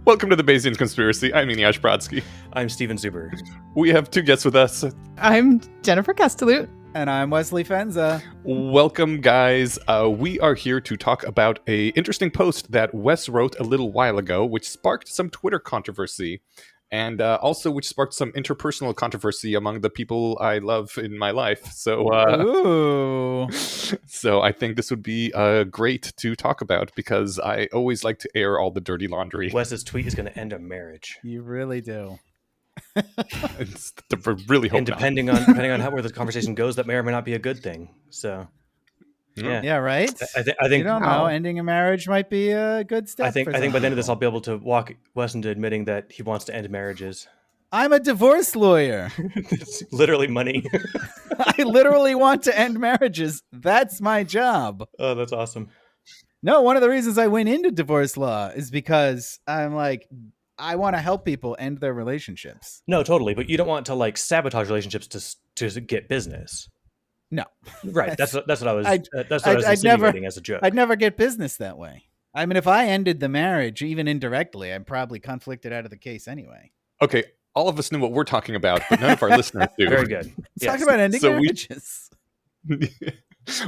Welcome to the Bayesian Conspiracy. I'm Eniash Brodsky. I'm Steven Zuber. We have two guests with us. I'm Jennifer Kesteloot. And I'm Wesly Fenza. Welcome, guys. We are here to talk about a interesting post that Wes wrote a little while ago, which sparked some Twitter controversy, and also which sparked some interpersonal controversy among the people I love in my life. So I think this would be great to talk about because I always like to air all the dirty laundry. Wes's tweet is going to end a marriage. You really do. Really hope and depending on how where the conversation goes, that may or may not be a good thing. So, yeah, right. I think you don't know. Ending a marriage might be a good step. I think by the end of this, I'll be able to walk Wes into admitting that he wants to end marriages. I'm a divorce lawyer. It's literally money. I literally want to end marriages. That's my job. Oh, that's awesome. No, one of the reasons I went into divorce law is because I'm like, I want to help people end their relationships. No, totally. But you don't want to like sabotage relationships to get business. No, right. That's what I was. That's what I was insinuating as a joke. I'd never get business that way. I mean, if I ended the marriage, even indirectly, I'm probably conflicted out of the case anyway. Okay, all of us know what we're talking about, but none of our listeners do. Very good. Let's talk about ending marriages.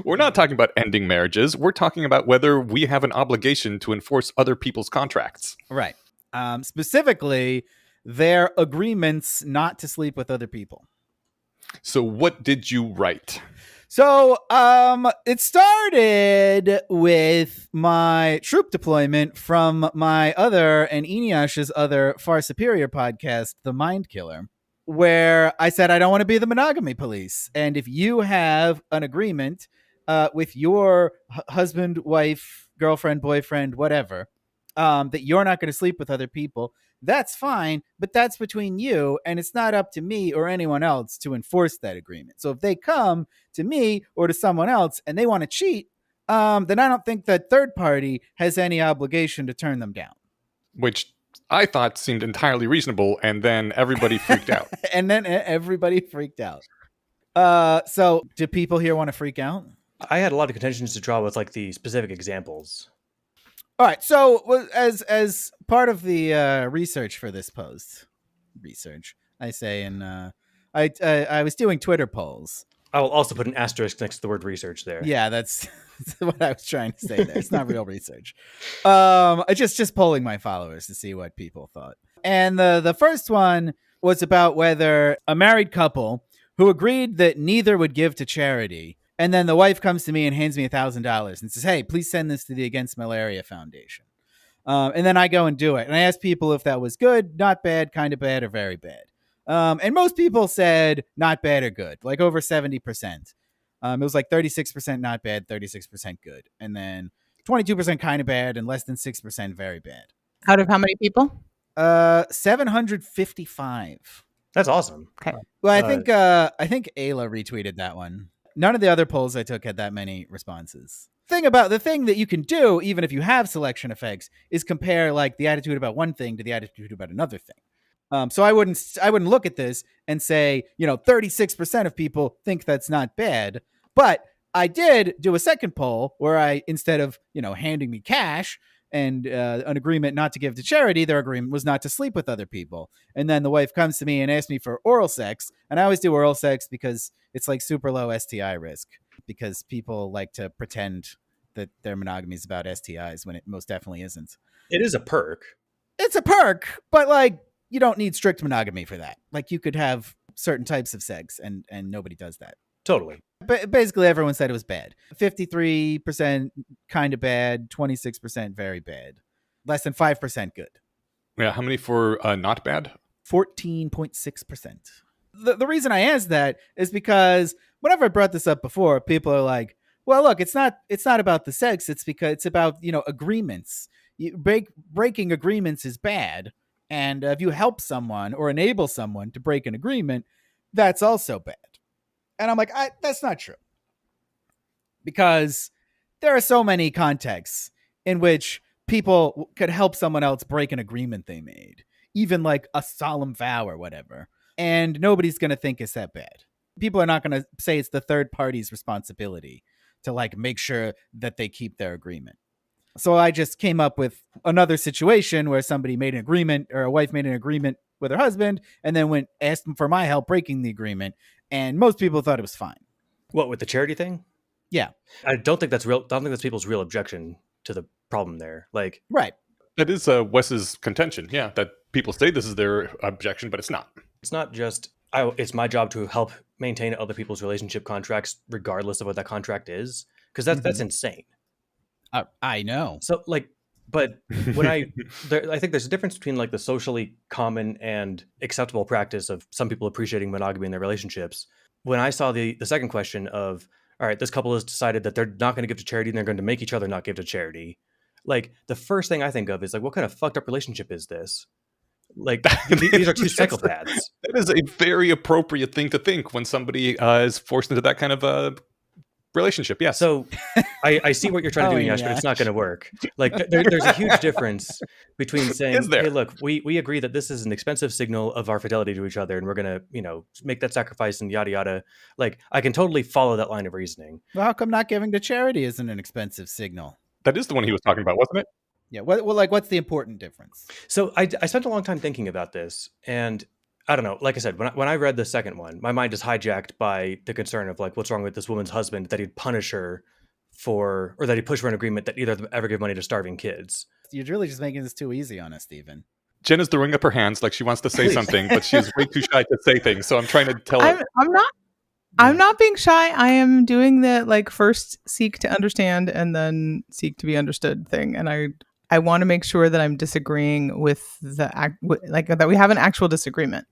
We're not talking about ending marriages. We're talking about whether we have an obligation to enforce other people's contracts. Right. Specifically, their agreements not to sleep with other people. So what did you write? So it started with my troop deployment from my other and Eniash's other far superior podcast, The Mind Killer, where I said I don't want to be the monogamy police. And if you have an agreement with your husband, wife, girlfriend, boyfriend, whatever, that you're not going to sleep with other people, that's fine, but that's between you, and it's not up to me or anyone else to enforce that agreement. So if they come to me or to someone else and they want to cheat, then I don't think that third party has any obligation to turn them down. Which I thought seemed entirely reasonable, and then everybody freaked out. So do people here want to freak out? I had a lot of contentions to draw with like the specific examples. All right, so as part of the research for this post, I say, and I was doing Twitter polls. I will also put an asterisk next to the word research there. Yeah, that's what I was trying to say there. It's not real research. I just polling my followers to see what people thought. And the first one was about whether a married couple who agreed that neither would give to charity, and then the wife comes to me and hands me $1,000 and says, hey, please send this to the Against Malaria Foundation. And then I go and do it. And I asked people if that was good, not bad, kind of bad, or very bad. And most people said not bad or good, like over 70%. It was like 36% not bad, 36% good. And then 22% kind of bad and less than 6% very bad. Out of how many people? 755. That's awesome. Okay. Well, I think Ayla retweeted that one. None of the other polls I took had that many responses. The thing that you can do, even if you have selection effects, is compare like the attitude about one thing to the attitude about another thing. So I wouldn't look at this and say, 36% of people think that's not bad. But I did do a second poll where I, instead of, handing me cash and an agreement not to give to charity, their agreement was not to sleep with other people. And then the wife comes to me and asks me for oral sex. And I always do oral sex because it's like super low STI risk, because people like to pretend that their monogamy is about STIs when it most definitely isn't. It is a perk. It's a perk, but like you don't need strict monogamy for that. Like you could have certain types of sex and nobody does that. Totally. But basically everyone said it was bad. 53% kind of bad, 26% very bad. Less than 5% good. Yeah, how many for not bad? 14.6%. The reason I asked that is because whenever I brought this up before, people are like, well, look, it's not about the sex. It's because it's about, agreements. Breaking agreements is bad. And if you help someone or enable someone to break an agreement, that's also bad. And I'm like, that's not true. Because there are so many contexts in which people could help someone else break an agreement they made, even like a solemn vow or whatever. And nobody's going to think it's that bad. People are not going to say it's the third party's responsibility to like make sure that they keep their agreement. So I just came up with another situation where somebody made an agreement, or a wife made an agreement with her husband and then asked for my help breaking the agreement. And most people thought it was fine. What, with the charity thing? Yeah. I don't think that's real. I don't think that's people's real objection to the problem there. Like, Right. That is Wes's contention, yeah, that people say this is their objection, but it's not. it's not just, it's my job to help maintain other people's relationship contracts, regardless of what that contract is. Because that's insane. I know. So, like, but when I think there's a difference between like the socially common and acceptable practice of some people appreciating monogamy in their relationships. When I saw the second question of, all right, this couple has decided that they're not going to give to charity and they're going to make each other not give to charity. Like, the first thing I think of is like, what kind of fucked up relationship is this? Like, these are two psychopaths. That is a very appropriate thing to think when somebody is forced into that kind of relationship. Yeah. So I see what you're trying to do, Yash, but it's not going to work. Like, there's a huge difference between saying, hey, look, we agree that this is an expensive signal of our fidelity to each other, and we're going to, make that sacrifice and yada, yada. Like, I can totally follow that line of reasoning. Well, how come not giving to charity isn't an expensive signal? That is the one he was talking about, wasn't it? Yeah. What's the important difference? So I spent a long time thinking about this, and I don't know. Like I said, when I read the second one, my mind is hijacked by the concern of like, what's wrong with this woman's husband that he'd punish her or that he'd push for an agreement that neither of them ever give money to starving kids. You're really just making this too easy on us, Stephen. Jen is throwing up her hands like she wants to say something, but she's way too shy to say things. So I'm trying to tell her. I'm not being shy. I am doing the like first seek to understand and then seek to be understood thing. And I want to make sure that I'm disagreeing with that we have an actual disagreement.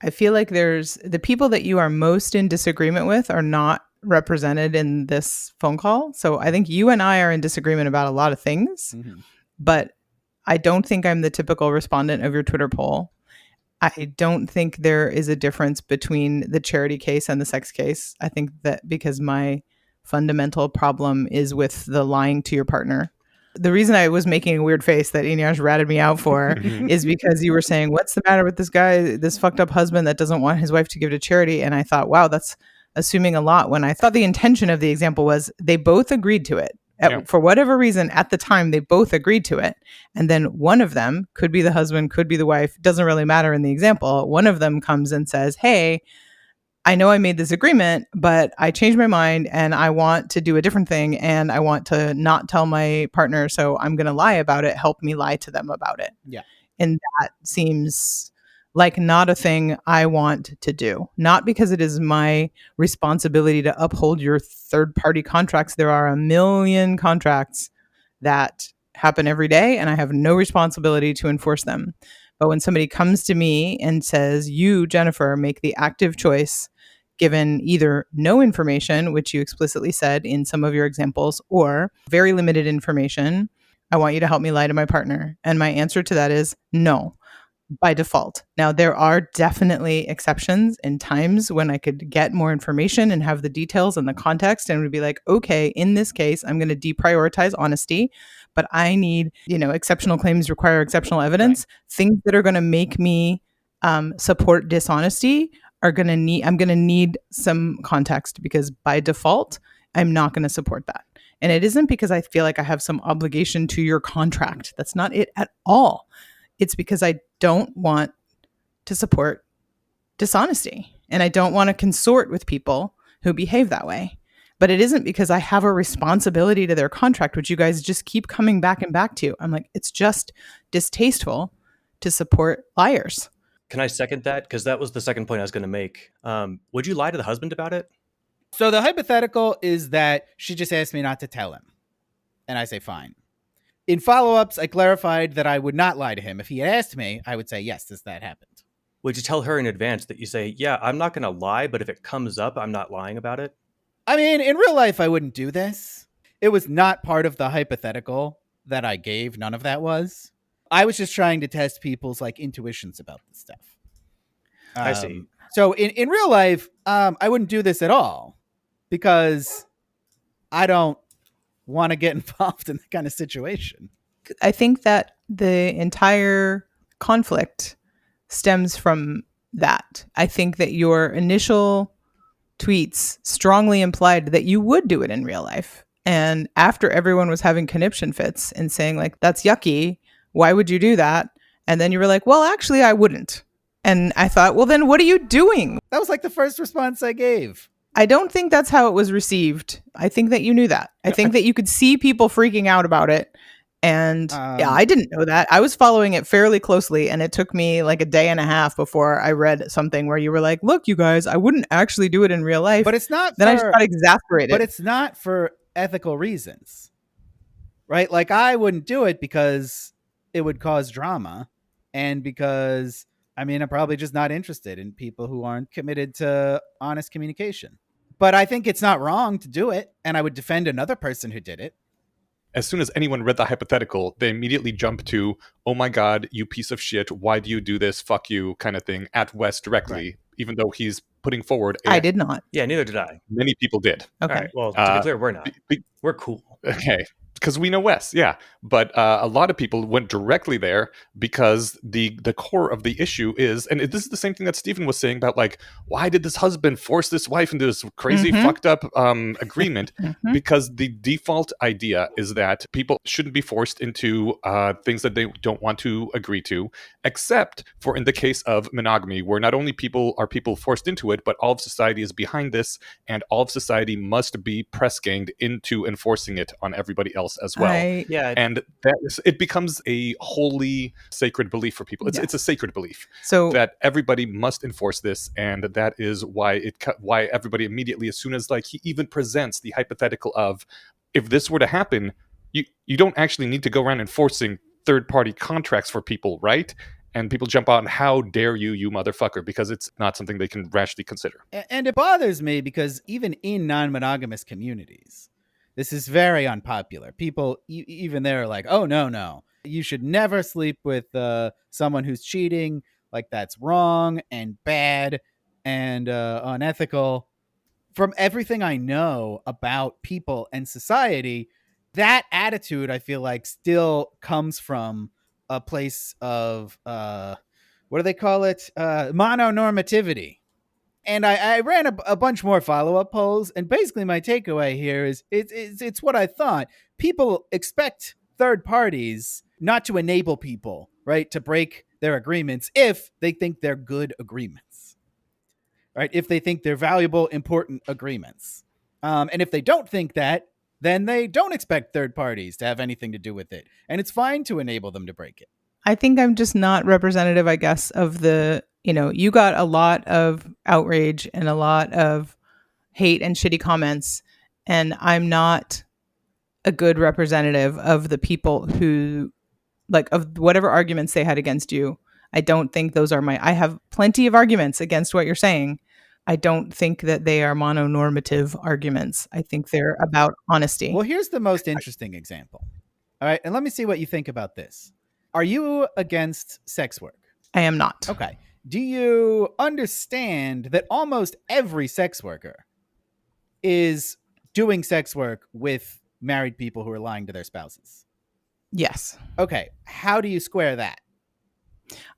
I feel like the people that you are most in disagreement with are not represented in this phone call. So I think you and I are in disagreement about a lot of things, but I don't think I'm the typical respondent of your Twitter poll. I don't think there is a difference between the charity case and the sex case. I think that because my fundamental problem is with the lying to your partner. The reason I was making a weird face that Inyas ratted me out for is because you were saying, what's the matter with this guy, this fucked up husband that doesn't want his wife to give to charity? And I thought, wow, that's assuming a lot, when I thought the intention of the example was they both agreed to it. For whatever reason, at the time, they both agreed to it. And then one of them, could be the husband, could be the wife, doesn't really matter in the example. One of them comes and says, hey, I know I made this agreement, but I changed my mind and I want to do a different thing and I want to not tell my partner. So I'm going to lie about it. Help me lie to them about it. Yeah. And that seems like not a thing I want to do. Not because it is my responsibility to uphold your third-party contracts. There are a million contracts that happen every day, and I have no responsibility to enforce them. But when somebody comes to me and says, you, Jennifer, make the active choice, given either no information, which you explicitly said in some of your examples, or very limited information, I want you to help me lie to my partner. And my answer to that is no. By default. Now, there are definitely exceptions and times when I could get more information and have the details and the context and would be like, okay, in this case, I'm going to deprioritize honesty, but I need, exceptional claims require exceptional evidence. Right. Things that are going to make me support dishonesty I'm going to need some context, because by default, I'm not going to support that. And it isn't because I feel like I have some obligation to your contract. That's not it at all. It's because I don't want to support dishonesty and I don't want to consort with people who behave that way. But it isn't because I have a responsibility to their contract, which you guys just keep coming back and back to. I'm like, it's just distasteful to support liars. Can I second that? Because that was the second point I was going to make. Would you lie to the husband about it? So the hypothetical is that she just asked me not to tell him. And I say, fine. In follow-ups, I clarified that I would not lie to him. If he had asked me, I would say, yes, that happened. Would you tell her in advance that you say, yeah, I'm not going to lie, but if it comes up, I'm not lying about it? I mean, in real life, I wouldn't do this. It was not part of the hypothetical that I gave. None of that was. I was just trying to test people's intuitions about this stuff. I see. So in real life, I wouldn't do this at all because I don't want to get involved in that kind of situation. I think that the entire conflict stems from that. I think that your initial tweets strongly implied that you would do it in real life. And after everyone was having conniption fits and saying like, that's yucky, why would you do that? And then you were like, well, actually, I wouldn't. And I thought, well, then what are you doing? That was like the first response I gave. I don't think that's how it was received. I think that you knew that. I think that you could see people freaking out about it. And yeah, I didn't know that. I was following it fairly closely, and it took me like a day and a half before I read something where you were like, look, you guys, I wouldn't actually do it in real life. But it's not Then I just got exasperated. But it's not for ethical reasons, right? Like, I wouldn't do it because it would cause drama, and because, I mean, I'm probably just not interested in people who aren't committed to honest communication. But I think it's not wrong to do it, and I would defend another person who did it. As soon as anyone read the hypothetical, they immediately jump to, oh my God, you piece of shit, why do you do this, fuck you, kind of thing, at Wes directly, right. Even though he's putting forward I did not. Yeah, neither did I. Many people did. Okay. All right, well, to be clear, we're not. We're cool. Okay. Because we know Wes, yeah. But a lot of people went directly there because the core of the issue is, and this is the same thing that Stephen was saying about, like, why did this husband force this wife into this crazy fucked up agreement? Because the default idea is that people shouldn't be forced into things that they don't want to agree to, except for in the case of monogamy, where not only are people forced into it, but all of society is behind this, and all of society must be press ganged into enforcing it on everybody else as well. And it becomes a holy sacred belief for people. It's a sacred belief, so that everybody must enforce this, and that is why everybody immediately, as soon as like he even presents the hypothetical of, if this were to happen, you don't actually need to go around enforcing third-party contracts for people, right? And people jump out and, how dare you motherfucker, because it's not something they can rationally consider. And it bothers me because even in non-monogamous communities, this is very unpopular. People, even they're like, oh, no. You should never sleep with someone who's cheating. Like, that's wrong and bad and unethical. From everything I know about people and society, that attitude, I feel like, still comes from a place of, what do they call it? Mononormativity. And I ran a bunch more follow-up polls, and basically my takeaway here is it's what I thought. People expect third parties not to enable people, right, to break their agreements if they think they're good agreements, right? If they think they're valuable, important agreements. And if they don't think that, then they don't expect third parties to have anything to do with it. And it's fine to enable them to break it. I think I'm just not representative, I guess, of the, you got a lot of outrage and a lot of hate and shitty comments, and I'm not a good representative of the people who, like, of whatever arguments they had against you. I don't think those are I have plenty of arguments against what you're saying. I don't think that they are mononormative arguments. I think they're about honesty. Well, here's the most interesting example. All right, and let me see what you think about this. Are you against sex work? I am not. Okay. Do you understand that almost every sex worker is doing sex work with married people who are lying to their spouses? Yes. Okay. How do you square that?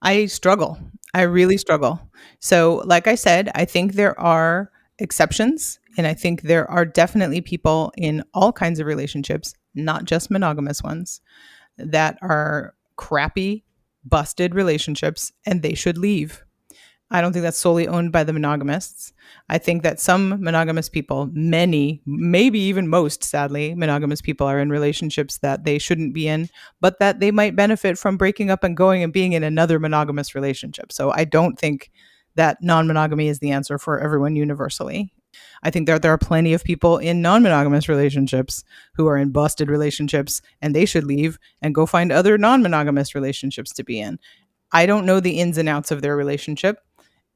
I struggle. I really struggle. So, like I said, I think there are exceptions, and I think there are definitely people in all kinds of relationships, not just monogamous ones, that are crappy, busted relationships, and they should leave. I don't think that's solely owned by the monogamists. I think that some monogamous people, many, maybe even most, sadly, monogamous people are in relationships that they shouldn't be in, but that they might benefit from breaking up and going and being in another monogamous relationship. So I don't think that non-monogamy is the answer for everyone universally. I think there are plenty of people in non-monogamous relationships who are in busted relationships, and they should leave and go find other non-monogamous relationships to be in. I don't know the ins and outs of their relationship,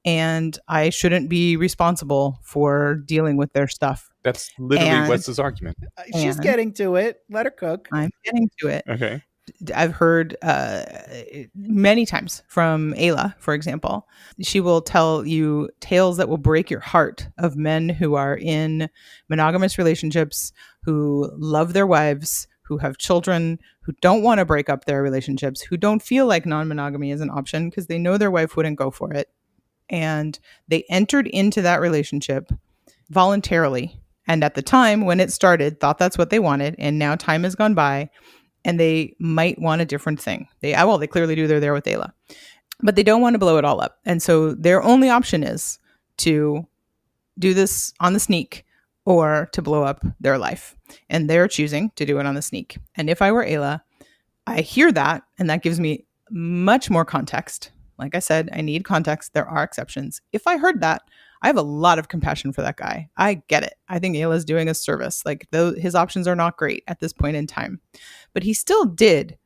and I shouldn't be responsible for dealing with their stuff. That's literally Wes's argument. She's getting to it. Let her cook. I'm getting to it. Okay. I've heard many times from Ayla, for example. She will tell you tales that will break your heart of men who are in monogamous relationships, who love their wives, who have children, who don't want to break up their relationships, who don't feel like non-monogamy is an option because they know their wife wouldn't go for it. And they entered into that relationship voluntarily And at the time when it started, thought that's what they wanted. And now time has gone by and they might want a different thing. They clearly do. They're there with Ayla, but they don't want to blow it all up. And so their only option is to do this on the sneak or to blow up their life. And they're choosing to do it on the sneak. And if I were Ayla, I hear that, and that gives me much more context. Like I said, I need context. There are exceptions. If I heard that, I have a lot of compassion for that guy. I get it. I think Ayla's doing a service. Like, his options are not great at this point in time. But he still did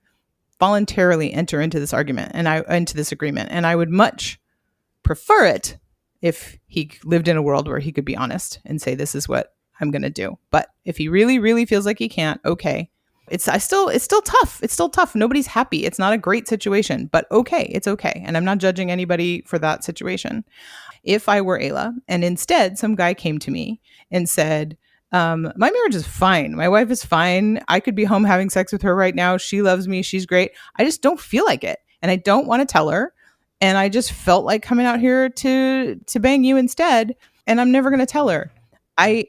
voluntarily enter into this argument and into this agreement. And I would much prefer it if he lived in a world where he could be honest and say, this is what I'm going to do. But if he really, really feels like he can't, okay. It's still tough. It's still tough. Nobody's happy. It's not a great situation, but okay. It's okay. And I'm not judging anybody for that situation. If I were Ayla and instead some guy came to me and said, my marriage is fine. My wife is fine. I could be home having sex with her right now. She loves me. She's great. I just don't feel like it. And I don't want to tell her. And I just felt like coming out here to bang you instead. And I'm never going to tell her. I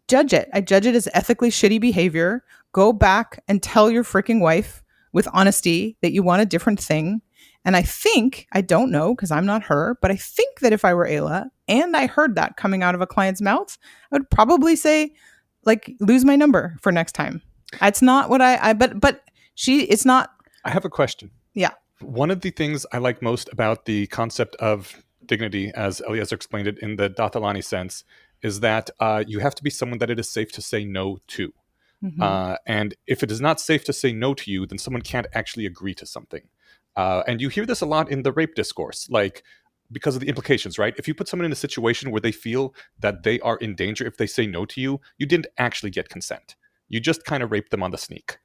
judge it. I judge it as ethically shitty behavior. Go back and tell your freaking wife with honesty that you want a different thing. And I don't know because I'm not her, but I think that if I were Ayla and I heard that coming out of a client's mouth, I would probably say, like, lose my number for next time. It's not what it's not. I have a question. Yeah. One of the things I like most about the concept of dignity, as Eliezer explained it in the Dathalani sense, is that you have to be someone that it is safe to say no to. Mm-hmm. And if it is not safe to say no to you, then someone can't actually agree to something. And you hear this a lot in the rape discourse, like, because of the implications, right? If you put someone in a situation where they feel that they are in danger if they say no to you, you didn't actually get consent. You just kind of raped them on the sneak.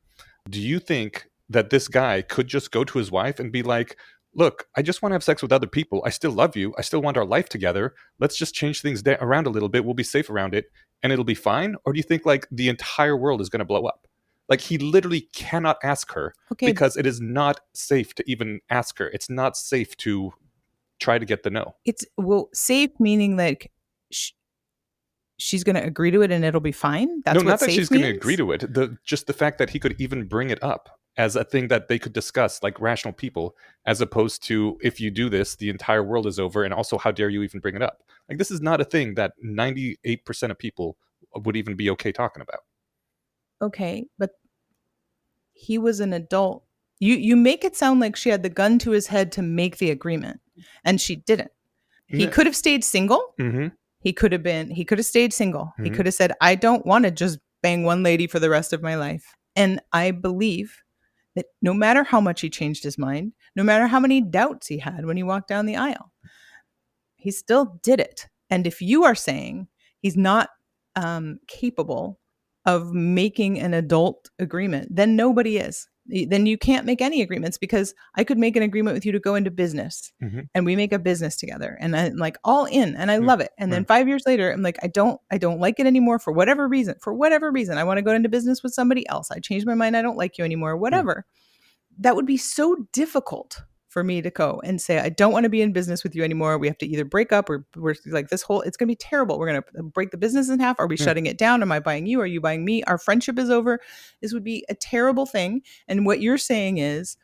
Do you think that this guy could just go to his wife and be like, look, I just want to have sex with other people. I still love you. I still want our life together. Let's just change things around a little bit. We'll be safe around it and it'll be fine? Or do you think like the entire world is going to blow up? Like, he literally cannot ask her because it is not safe to even ask her. It's not safe to try to get the no. It's safe meaning like she's going to agree to it and it'll be fine. That's no, what not that safe she's means? going to agree to it. Just the fact that he could even bring it up as a thing that they could discuss like rational people, as opposed to, if you do this, the entire world is over. And also, how dare you even bring it up? Like, this is not a thing that 98% of people would even be okay talking about. Okay, but he was an adult. You make it sound like she had the gun to his head to make the agreement, and she didn't. He could have stayed single. Mm-hmm. He could have stayed single. Mm-hmm. He could have said, I don't want to just bang one lady for the rest of my life. And I believe that no matter how much he changed his mind, no matter how many doubts he had when he walked down the aisle, he still did it. And if you are saying he's not capable of making an adult agreement, then nobody is. Then you can't make any agreements, because I could make an agreement with you to go into business, mm-hmm. and we make a business together, and I'm like all in and I love it. And then 5 years later, I'm like, I don't like it anymore for whatever reason. I want to go into business with somebody else. I changed my mind. I don't like you anymore, whatever. That would be so difficult for me to go and say, I don't want to be in business with you anymore. We have to either break up, or we're like it's going to be terrible. We're going to break the business in half. Are we shutting it down? Am I buying you? Are you buying me? Our friendship is over. This would be a terrible thing. And what you're saying is,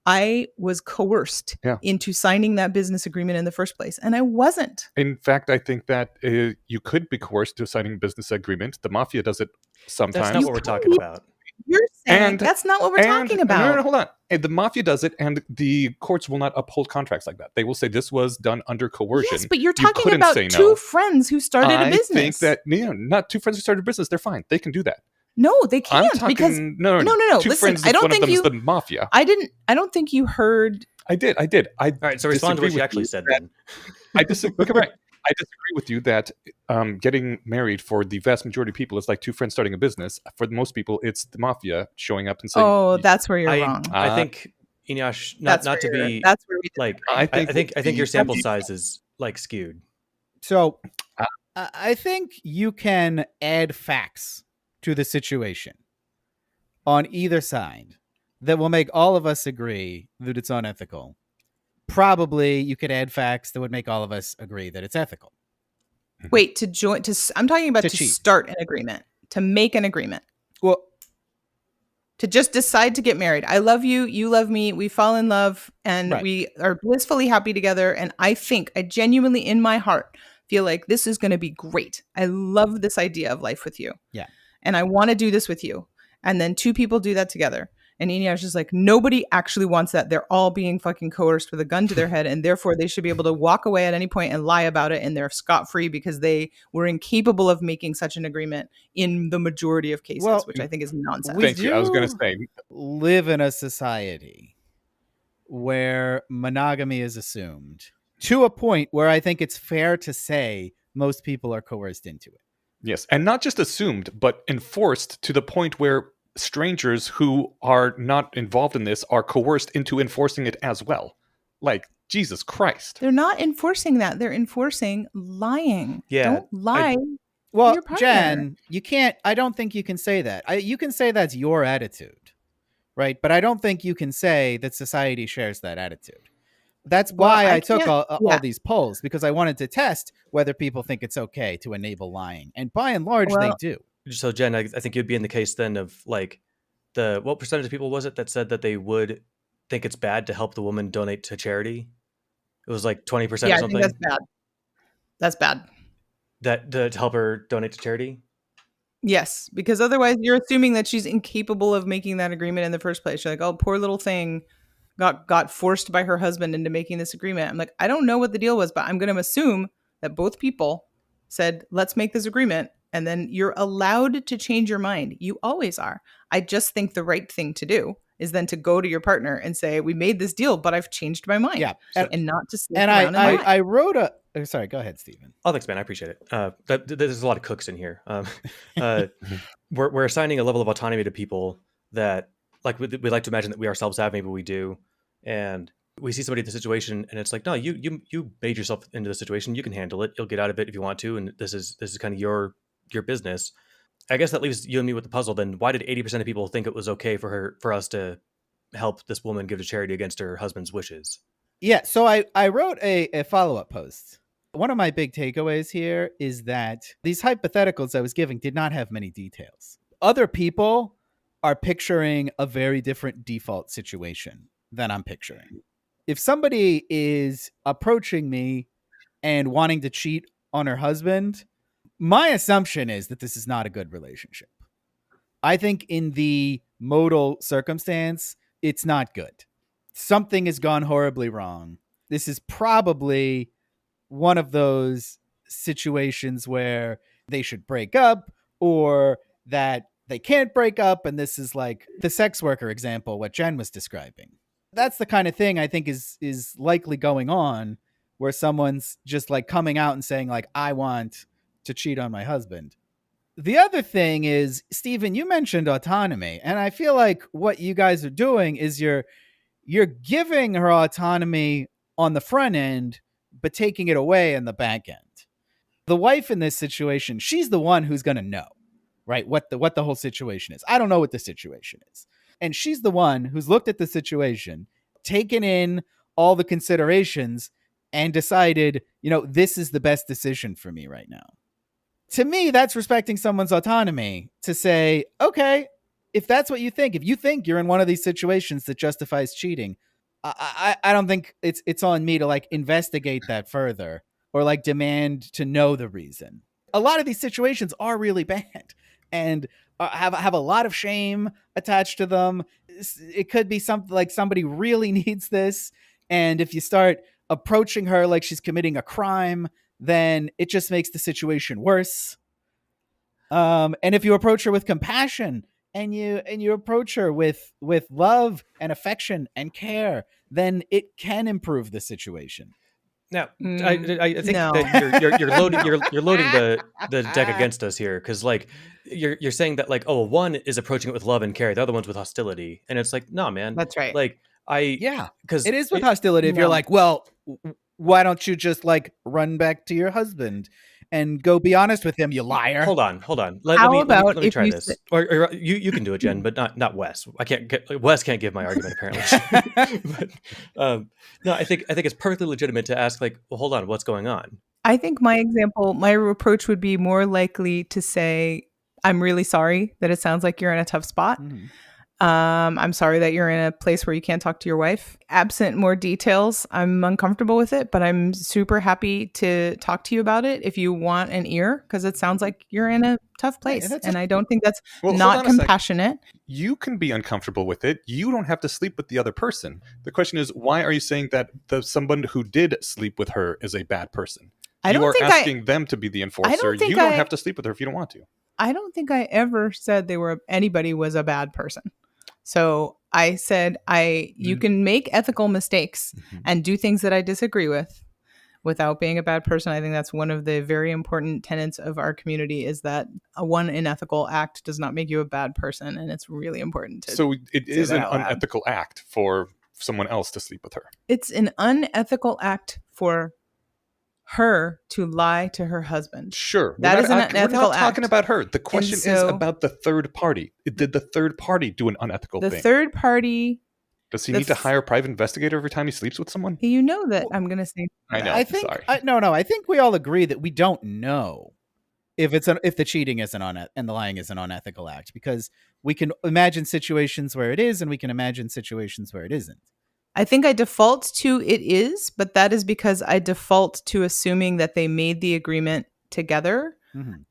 I was coerced into signing that business agreement in the first place. And I wasn't. In fact, I think that you could be coerced to signing a business agreement. The mafia does it sometimes. That's not what we're talking about. You're saying that's not what we're talking about. No, hold on. The mafia does it, and the courts will not uphold contracts like that. They will say this was done under coercion. Yes, but you're talking about two friends who started a business. I think that not two friends who started a business. They're fine. They can do that. No, they can't. I'm talking, because no. Two Listen, friends. I don't one think of them you. Is the mafia. I don't think you heard. I did. All right. So respond to what you actually said. Then I disagree. Correct. I disagree with you that getting married for the vast majority of people is like two friends starting a business. For most people, it's the mafia showing up and saying, "Oh, that's where you're wrong." I think, Eneasz, not to be that's where we like. I think your sample size is like skewed. So, I think you can add facts to the situation on either side that will make all of us agree that it's unethical. Probably you could add facts that would make all of us agree that it's ethical. Wait, to join I'm talking about To to cheat. start an agreement, to make an agreement, Well, to just decide to get married. I love you, you love me, we fall in love, and Right. we are blissfully happy together. And I genuinely in my heart feel like this is going to be great. I love this idea of life with you. Yeah. And I want to do this with you. And then two people do that together. And Enya was just like, nobody actually wants that. They're all being fucking coerced with a gun to their head. And therefore, they should be able to walk away at any point and lie about it. And they're scot-free because they were incapable of making such an agreement in the majority of cases, Well, which I think is nonsense. we Thank you. I was going to do say, live in a society where monogamy is assumed to a point where I think it's fair to say most people are coerced into it. yes, and not just assumed, but enforced to the point where strangers who are not involved in this are coerced into enforcing it as well. Like, Jesus Christ. They're not enforcing that. They're enforcing lying. Yeah, Don't lie. Well, Your partner. Jen, you can't. I don't think you can say that. You can say that's your attitude, right? But I don't think you can say that society shares that attitude. That's Well, why I I took can't- all yeah. these polls, because I wanted to test whether people think it's okay to enable lying, and by and large, they Well- do. So Jen, I think you'd be in the case then of like what percentage of people was it that said that they would think it's bad to help the woman donate to charity? It was like 20% Yeah, or I something. think that's bad. That's bad. That to help her donate to charity. Yes, because otherwise you're assuming that she's incapable of making that agreement in the first place. You're like, oh, poor little thing got forced by her husband into making this agreement. I'm like, I don't know what the deal was, but I'm going to assume that both people said, let's make this agreement. And then you're allowed to change your mind. You always are. I just think the right thing to do is then to go to your partner and say, we made this deal, but I've changed my mind. Yeah, And not to sit and around and lie. I wrote a. Oh, sorry, go ahead, Stephen. Oh, thanks, man. I appreciate it. There's a lot of cooks in here. We're assigning a level of autonomy to people that, like, we like to imagine that we ourselves have. Maybe we do, and we see somebody in the situation, and it's like, no, you made yourself into the situation. You can handle it. You'll get out of it if you want to, and this is kind of your business. I guess that leaves you and me with the puzzle. Then why did 80% of people think it was okay for us to help this woman give to charity against her husband's wishes? Yeah, so I wrote a follow-up post. One of my big takeaways here is that these hypotheticals I was giving did not have many details. Other people are picturing a very different default situation than I'm picturing. If somebody is approaching me and wanting to cheat on her husband, my assumption is that this is not a good relationship. I think in the modal circumstance, it's not good. Something has gone horribly wrong. This is probably one of those situations where they should break up, or that they can't break up. And this is like the sex worker example, what Jen was describing. That's the kind of thing I think is likely going on, where someone's just like coming out and saying like, I want to cheat on my husband. The other thing is, Stephen, you mentioned autonomy, and I feel like what you guys are doing is you're giving her autonomy on the front end, but taking it away in the back end. The wife in this situation, she's the one who's going to know, right? What the whole situation is. I don't know what the situation is. And she's the one who's looked at the situation, taken in all the considerations, and decided, this is the best decision for me right now. To me, that's respecting someone's autonomy to say, okay, if that's what you think, if you think you're in one of these situations that justifies cheating, I don't think it's on me to like investigate that further or like demand to know the reason. A lot of these situations are really bad and have a lot of shame attached to them. It could be something like somebody really needs this, and if you start approaching her like she's committing a crime, then it just makes the situation worse. And if you approach her with compassion and you approach her with love and affection and care, then it can improve the situation. Now, I think no. that you're loading the deck against us here, because like you're saying that like, oh, one is approaching it with love and care, the other one's with hostility, and it's like, no, man, That's right. Like because it is with hostility. If you're like, well, why don't you just like run back to your husband and go be honest with him, you liar? Hold on. How about let me if try you this. Or you can do it, Jen, but not Wes. Wes can't give my argument apparently. But, no, I think it's perfectly legitimate to ask like, well, hold on, what's going on? I think my approach would be more likely to say, I'm really sorry that it sounds like you're in a tough spot. Mhm. I'm sorry that you're in a place where you can't talk to your wife. Absent more details, I'm uncomfortable with it, but I'm super happy to talk to you about it if you want an ear, because it sounds like you're in a tough place. that's and I don't think that's Well, hold not on a sec. compassionate. You can be uncomfortable with it. You don't have to sleep with the other person. The question is, why are you saying that someone who did sleep with her is a bad person? You are asking them to be the enforcer. You don't have to sleep with her if you don't want to. I don't think I ever said anybody was a bad person. So I said you can make ethical mistakes and do things that I disagree with without being a bad person. I think that's one of the very important tenets of our community, is that one unethical act does not make you a bad person, and it's really important to. So it is an unethical act for someone else to sleep with her. It's an unethical act for her to lie to her husband. Sure. That is an unethical act. We're not talking about her. The question is about the third party. Did the third party do an unethical thing? The third party... Does he need to hire a private investigator every time he sleeps with someone? You know that I'm going to say... I know. I think, I think we all agree that we don't know if the cheating is and the lying is an unethical act, because we can imagine situations where it is, and we can imagine situations where it isn't. I think I default to it is, but that is because I default to assuming that they made the agreement together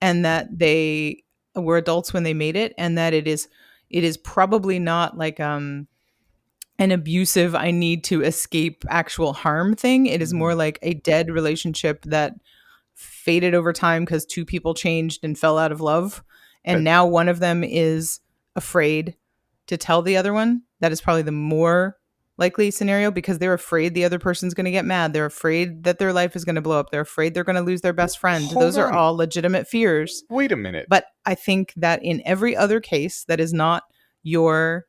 and that they were adults when they made it, and that it is probably not like an abusive, I need to escape actual harm thing. It is more like a dead relationship that faded over time because two people changed and fell out of love. And now one of them is afraid to tell the other one. That is probably the more likely scenario, because they're afraid the other person's going to get mad. They're afraid that their life is going to blow up. They're afraid they're going to lose their best friend. Those are all legitimate fears. Wait a minute. But I think that in every other case that is not your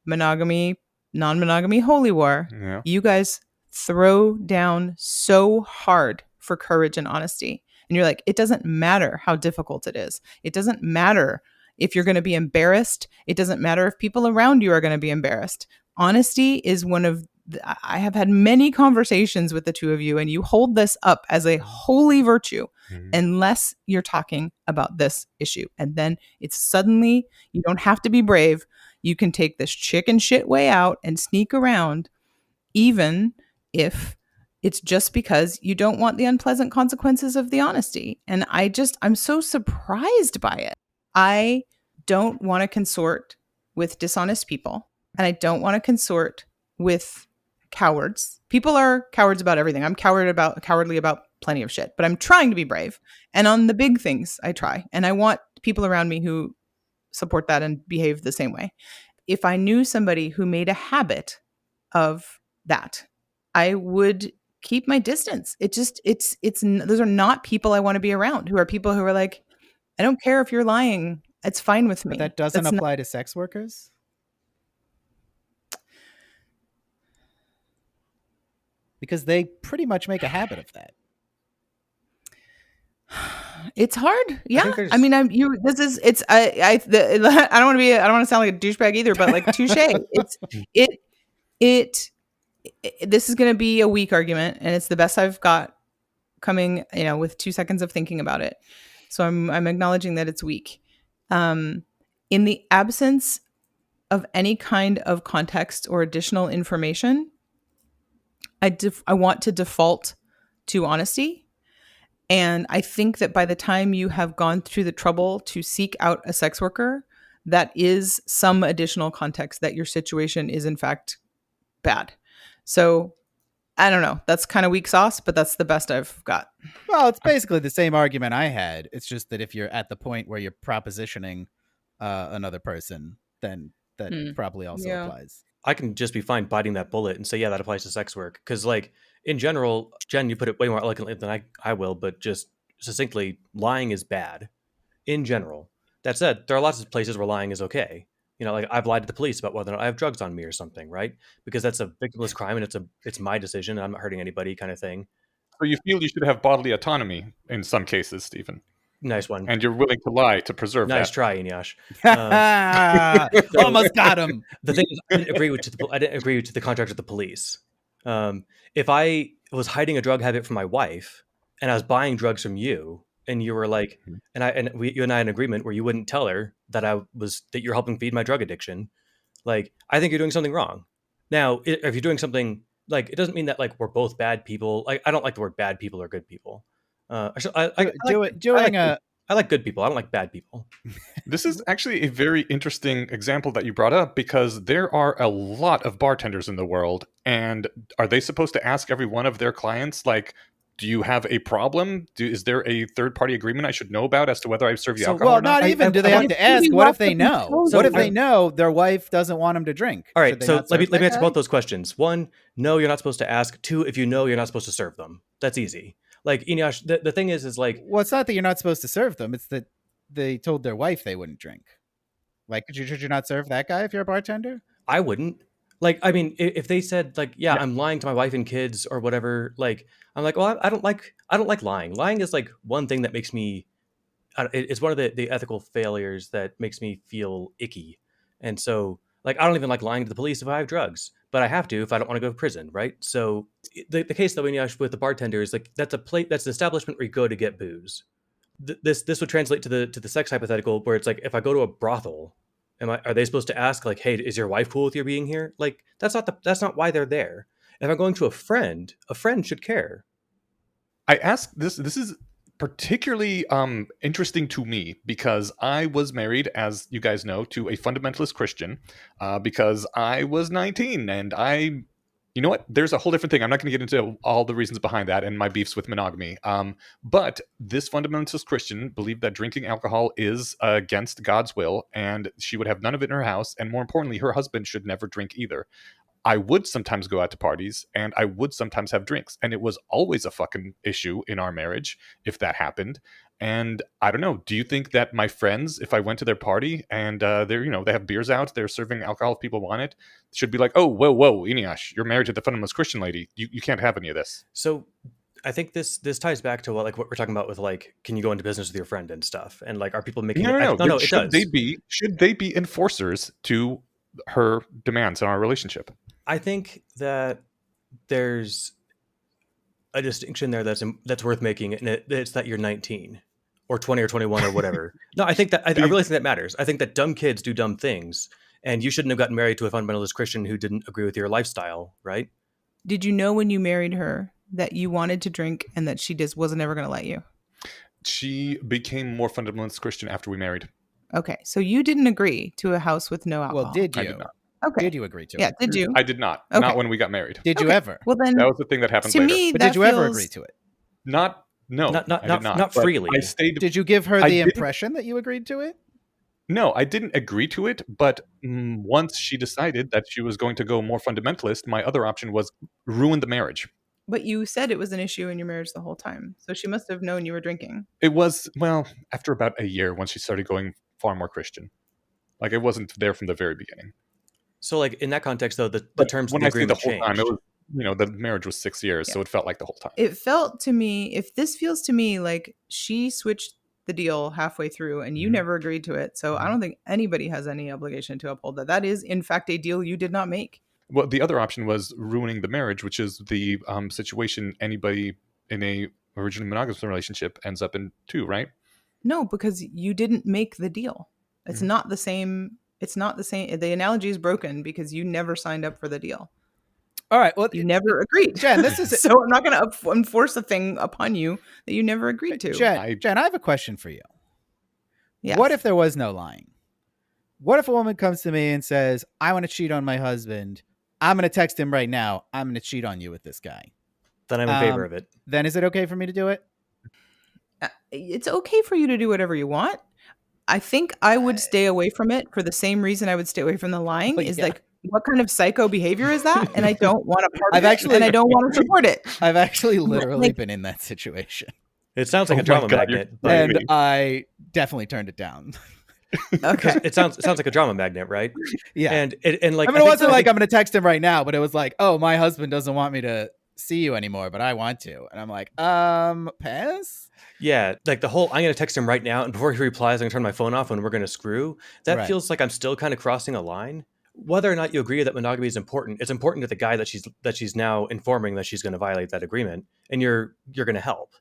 monogamy, non-monogamy holy war, you guys throw down so hard for courage and honesty. And you're like, it doesn't matter how difficult it is. It doesn't matter if you're going to be embarrassed. It doesn't matter if people around you are going to be embarrassed. Honesty is I have had many conversations with the two of you, and you hold this up as a holy virtue unless you're talking about this issue. And then it's suddenly, you don't have to be brave. You can take this chicken shit way out and sneak around, even if it's just because you don't want the unpleasant consequences of the honesty. And I'm so surprised by it. I don't want to consort with dishonest people. And I don't want to consort with cowards. People are cowards about everything. I'm cowardly about plenty of shit, but I'm trying to be brave. And on the big things, I try. And I want people around me who support that and behave the same way. If I knew somebody who made a habit of that, I would keep my distance. Those are not people I want to be around, who are people who are like, I don't care if you're lying. It's fine with me. But that doesn't apply to sex workers? Because they pretty much make a habit of that. It's hard. Yeah. I mean, I don't want to sound like a douchebag either, but like touche. This is going to be a weak argument, and it's the best I've got coming, with 2 seconds of thinking about it. So I'm acknowledging that it's weak. In the absence of any kind of context or additional information, I want to default to honesty. And I think that by the time you have gone through the trouble to seek out a sex worker, that is some additional context that your situation is in fact bad. So I don't know. That's kind of weak sauce, but that's the best I've got. Well, it's basically the same argument I had. It's just that if you're at the point where you're propositioning another person, then that probably also applies. I can just be fine biting that bullet and say, yeah, that applies to sex work. Because, like, in general, Jen, you put it way more elegantly than I will, but just succinctly, lying is bad in general. That said, there are lots of places where lying is okay. Like I've lied to the police about whether or not I have drugs on me or something, right? Because that's a victimless crime and it's my decision and I'm not hurting anybody kind of thing. So you feel you should have bodily autonomy in some cases, Stephen. Nice one. And you're willing to lie to preserve that. Nice try, Inyash. Almost got him. The thing is, I didn't agree to the contract with the police. If I was hiding a drug habit from my wife and I was buying drugs from you, and you were like, you and I had an agreement where you wouldn't tell her that that you're helping feed my drug addiction. Like, I think you're doing something wrong. Now, if you're doing something like, it doesn't mean that like we're both bad people. Like, I don't like the word bad people or good people. I like good people. I don't like bad people. This is actually a very interesting example that you brought up, because there are a lot of bartenders in the world, and are they supposed to ask every one of their clients, like, do you have a problem? Is there a third-party agreement I should know about as to whether I serve you alcohol or not? Not even do they have to ask. What if they know? What if they know their wife doesn't want them to drink? All right, so let me answer both those questions. 1, no, you're not supposed to ask. 2, if you know, you're not supposed to serve them. That's easy. Like, Eneasz, the thing is like... Well, it's not that you're not supposed to serve them. It's that they told their wife they wouldn't drink. Like, should you not serve that guy if you're a bartender? I wouldn't. Like, I mean, if they said like, yeah, I'm lying to my wife and kids or whatever, like, I'm like, well, I don't like lying. Lying is like one thing that makes me, it's one of the ethical failures that makes me feel icky. And so, like, I don't even like lying to the police if I have drugs, but I have to if I don't want to go to prison, right? So the case that we know with the bartender is like, that's an establishment where you go to get booze. This would translate to the sex hypothetical, where it's like, if I go to a brothel, are they supposed to ask like, hey, is your wife cool with your being here? Like, that's not why they're there. If I'm going to a friend should care. I ask this is particularly interesting to me, because I was married, as you guys know, to a fundamentalist Christian, because I was 19, and you know what? There's a whole different thing. I'm not going to get into all the reasons behind that and my beefs with monogamy. But this fundamentalist Christian believed that drinking alcohol is against God's will, and she would have none of it in her house. And more importantly, her husband should never drink either. I would sometimes go out to parties, and I would sometimes have drinks, and it was always a fucking issue in our marriage if that happened. And I don't know, do you think that my friends, if I went to their party and they have beers out, they're serving alcohol if people want it, should be like, oh, whoa, Eneasz, you're married to the fundamentalist Christian lady, you can't have any of this? So I think this ties back to what we're talking about with, like, can you go into business with your friend and stuff, and like, are people making no, it should does. Should they be enforcers to her demands in our relationship? I think that there's a distinction there that's worth making, and it's that you're 19 or 20 or 21 or whatever. No, I think that I really think that matters. I think that dumb kids do dumb things, and you shouldn't have gotten married to a fundamentalist Christian who didn't agree with your lifestyle, right? Did you know when you married her that you wanted to drink and that she just wasn't ever going to let you? She became more fundamentalist Christian after we married. Okay, so you didn't agree to a house with no alcohol. Well, did you? I did not. Okay. Did you agree to it? Yeah, did you? I did not. Okay. Not when we got married. Did you ever? Well, then That was the thing that happened to later. me, But that did you ever feels- agree to it? Not Not but freely. I stayed. Did you give her I the didn't- impression that you agreed to it? No, I didn't agree to it, but once she decided that she was going to go more fundamentalist, my other option was ruin the marriage. But you said it was an issue in your marriage the whole time. So she must have known you were drinking. It was, well, after about a year, once she started going far more Christian. Like, it wasn't there from the very beginning. So, like, in that context, though, the But terms of when the I say the agreement whole changed. time, it was, the marriage was 6 years, so it felt like the whole time. It felt to me, if this feels to me like she switched the deal halfway through and you Mhm. never agreed to it. So I don't think anybody has any obligation to uphold that. That is, in fact, a deal you did not make. Well, the other option was ruining the marriage, which is the situation anybody in a original monogamous relationship ends up in too, right? No, because you didn't make the deal. It's not the same. It's not the same. The analogy is broken because you never signed up for the deal. All right. Well, You never agreed. Jen, this is So I'm not going to enforce a thing upon you that you never agreed to. Jen, I have a question for you. Yes. What if there was no lying? What if a woman comes to me and says, I want to cheat on my husband. I'm going to text him right now. I'm going to cheat on you with this guy. Then I'm in favor of it. Then is it okay for me to do it? It's okay for you to do whatever you want. I think I would stay away from it for the same reason I would stay away from the lying. Oh, Is yeah. like, what kind of psycho behavior is that? And I don't want to part I've of it, actually- and I don't want to support it. I've actually literally Like- been in that situation. It sounds like Oh a drama my God, magnet. you're- But And I definitely turned it down. Okay. it sounds like a drama magnet, right? Yeah. And like, I mean, it think- wasn't I like think- I'm going to text him right now, but it was like, oh, my husband doesn't want me to see you anymore, but I want to. And I'm like, pass? Yeah, like the whole I'm going to text him right now, and before he replies, I'm going to turn my phone off and we're going to screw. That Right. feels like I'm still kind of crossing a line. Whether or not you agree that monogamy is important, it's important to the guy that she's now informing that she's going to violate that agreement, and you're going to help.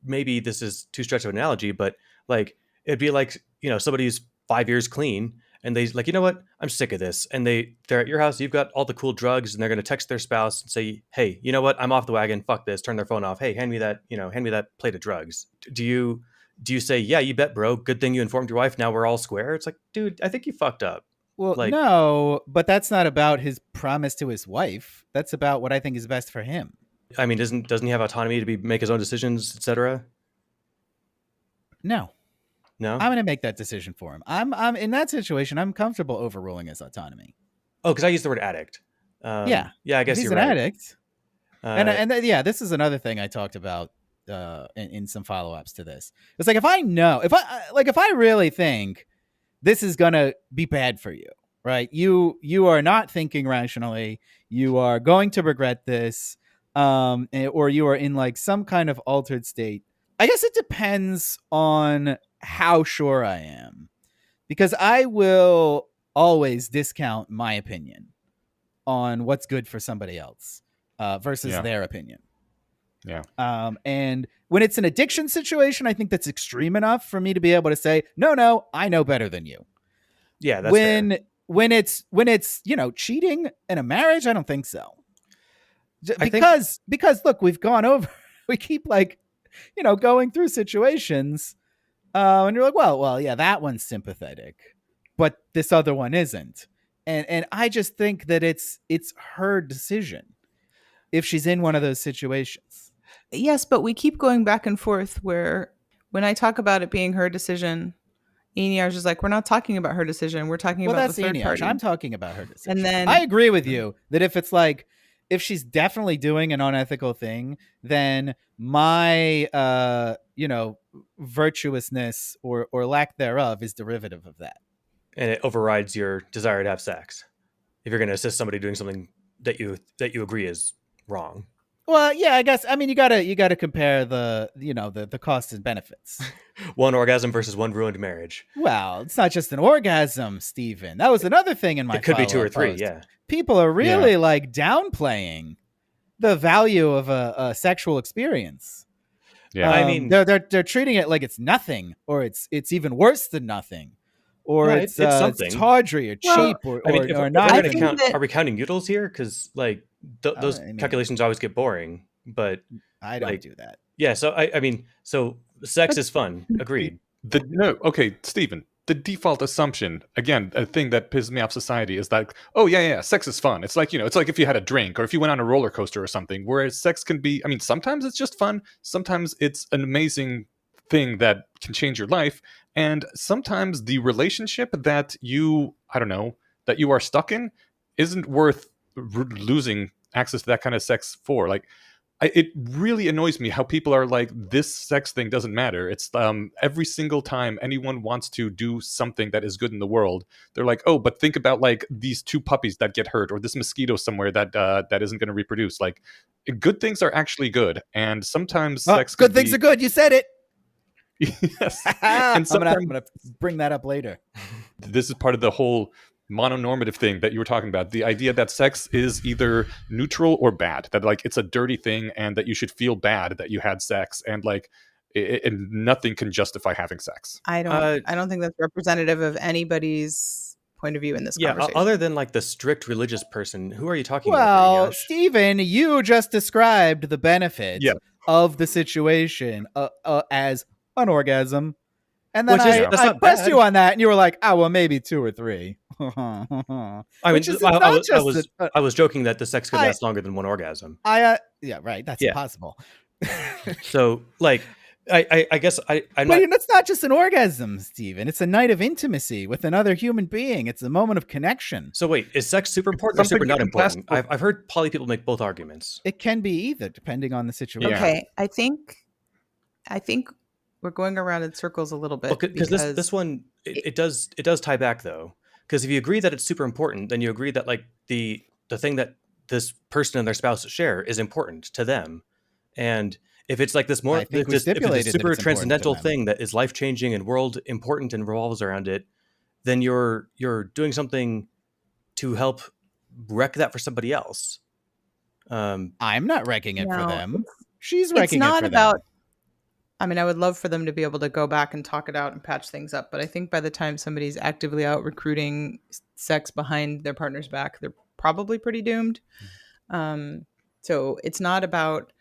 maybe this is too stretch of an analogy, but like it'd be like, somebody's 5 years clean and they like, you know what, I'm sick of this. And they're at your house, you've got all the cool drugs, and they're going to text their spouse and say, hey, you know what, I'm off the wagon, fuck this, turn their phone off. Hey, hand me that plate of drugs. Do you say, yeah, you bet, bro, good thing you informed your wife, now we're all square? It's like, dude, I think you fucked up. Well, Like, no, but that's not about his promise to his wife. That's about what I think is best for him. I mean, doesn't he have autonomy to make his own decisions, etc.? No. No? I'm going to make that decision for him. I'm in that situation. I'm comfortable overruling his autonomy. Oh, because I used the word addict. Yeah. I guess He's you're an right. addict. And this is another thing I talked about in some follow-ups to this. It's like, if I really think this is going to be bad for you, right? You are not thinking rationally. You are going to regret this, or you are in like some kind of altered state. I guess it depends on how sure I am, because I will always discount my opinion on what's good for somebody else versus their opinion. Yeah. And when it's an addiction situation, I think that's extreme enough for me to be able to say, no, I know better than you. Yeah, that's fair. When it's cheating in a marriage, I don't think so. Because look, we keep like, going through situations, and you're like, well, yeah, that one's sympathetic, but this other one isn't. And I just think that it's her decision if she's in one of those situations. Yes, but we keep going back and forth where when I talk about it being her decision, Enyarj is like, we're not talking about her decision. We're talking about the third party. I'm talking about her decision. And then I agree with you that if she's definitely doing an unethical thing, then my virtuousness or lack thereof is derivative of that. And it overrides your desire to have sex if you're going to assist somebody doing something that you agree is wrong. Well, yeah, I guess. I mean, you gotta compare the costs and benefits. One orgasm versus one ruined marriage. Well, it's not just an orgasm, Stephen. That was another thing in my. It could be 2 or 3. Post. Yeah, people are really like downplaying the value of a sexual experience. Yeah, I mean, they're treating it like it's nothing, or it's even worse than nothing, or it's something. It's tawdry or cheap, or not. Are we counting utils here? Because like those calculations always get boring. But I don't do that. Yeah, so I mean, sex is fun. Agreed. Okay, Stephen. The default assumption, again, a thing that pisses me off society is that, oh yeah, sex is fun. It's like, it's like if you had a drink or if you went on a roller coaster or something, whereas sex can be, I mean, sometimes it's just fun. Sometimes it's an amazing thing that can change your life. And sometimes the relationship that you are stuck in isn't worth losing access to that kind of sex for. Like, it really annoys me how people are like, this sex thing doesn't matter. It's every single time anyone wants to do something that is good in the world, they're like, oh, but think about like these 2 puppies that get hurt, or this mosquito somewhere that isn't going to reproduce. Like, good things are actually good, and sometimes sex. Good things are good. You said it. Yes. And I'm gonna bring that up later. This is part of the whole mononormative thing that you were talking about, the idea that sex is either neutral or bad, that like it's a dirty thing and that you should feel bad that you had sex, and like and nothing can justify having sex. I don't think that's representative of anybody's point of view in this conversation. Other than like the strict religious person, who are you talking about? Well, Stephen, you just described the benefit of the situation as an orgasm. And then I pressed you on that, and you were like, "Oh, well, maybe 2 or 3." I was joking that the sex could last longer than one orgasm. Yeah, right. That's impossible. So, like, I guess I'm not. That's not just an orgasm, Stephen. It's a night of intimacy with another human being. It's a moment of connection. So, wait, is sex super important or super not important? I've heard poly people make both arguments. It can be either, depending on the situation. Okay, I think we're going around in circles a little bit, because this one it does tie back though, because if you agree that it's super important, then you agree that like the thing that this person and their spouse share is important to them, and if it's like this more if it's a super transcendental thing that is life changing and world important and revolves around it, then you're doing something to help wreck that for somebody else. I'm not wrecking it for them. She's wrecking it for them. I mean, I would love for them to be able to go back and talk it out and patch things up. But I think by the time somebody's actively out recruiting sex behind their partner's back, they're probably pretty doomed. So it's not about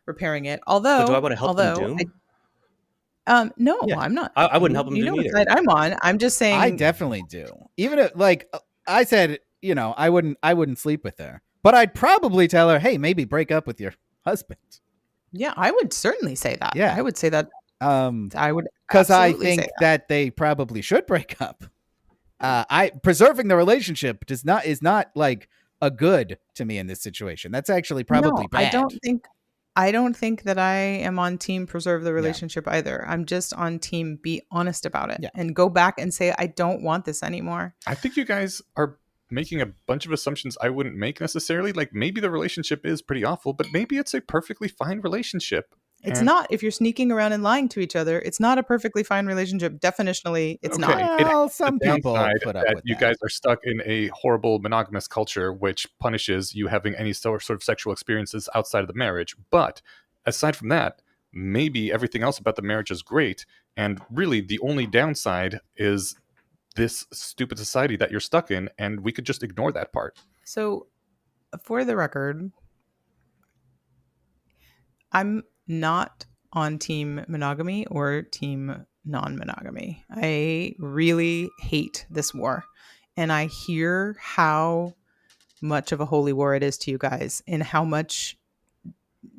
repairing it. But do I want to help them doom? No, Yeah. I'm not. I wouldn't help them You doom know what either. side I'm on. I'm just saying. I definitely do. Even if, like I said, I wouldn't sleep with her, but I'd probably tell her, hey, maybe break up with your husband. Yeah, I would certainly say that. Yeah. I would say that. I would, because I absolutely say think that they probably should break up. Preserving the relationship is not like a good to me in this situation. That's actually probably bad. I don't think that I am on team preserve the relationship either. I'm just on team be honest about it and go back and say, I don't want this anymore. I think you guys are making a bunch of assumptions I wouldn't make necessarily. Like, maybe the relationship is pretty awful, but maybe it's a perfectly fine relationship. It's not. If you're sneaking around and lying to each other, it's not a perfectly fine relationship. Definitionally, it's not. Well, some people put up that with you guys are stuck in a horrible monogamous culture, which punishes you having any sort of sexual experiences outside of the marriage. But aside from that, maybe everything else about the marriage is great. And really, the only downside is this stupid society that you're stuck in, and we could just ignore that part. So, for the record, I'm not on team monogamy or team non-monogamy. I really hate this war. And I hear how much of a holy war it is to you guys and how much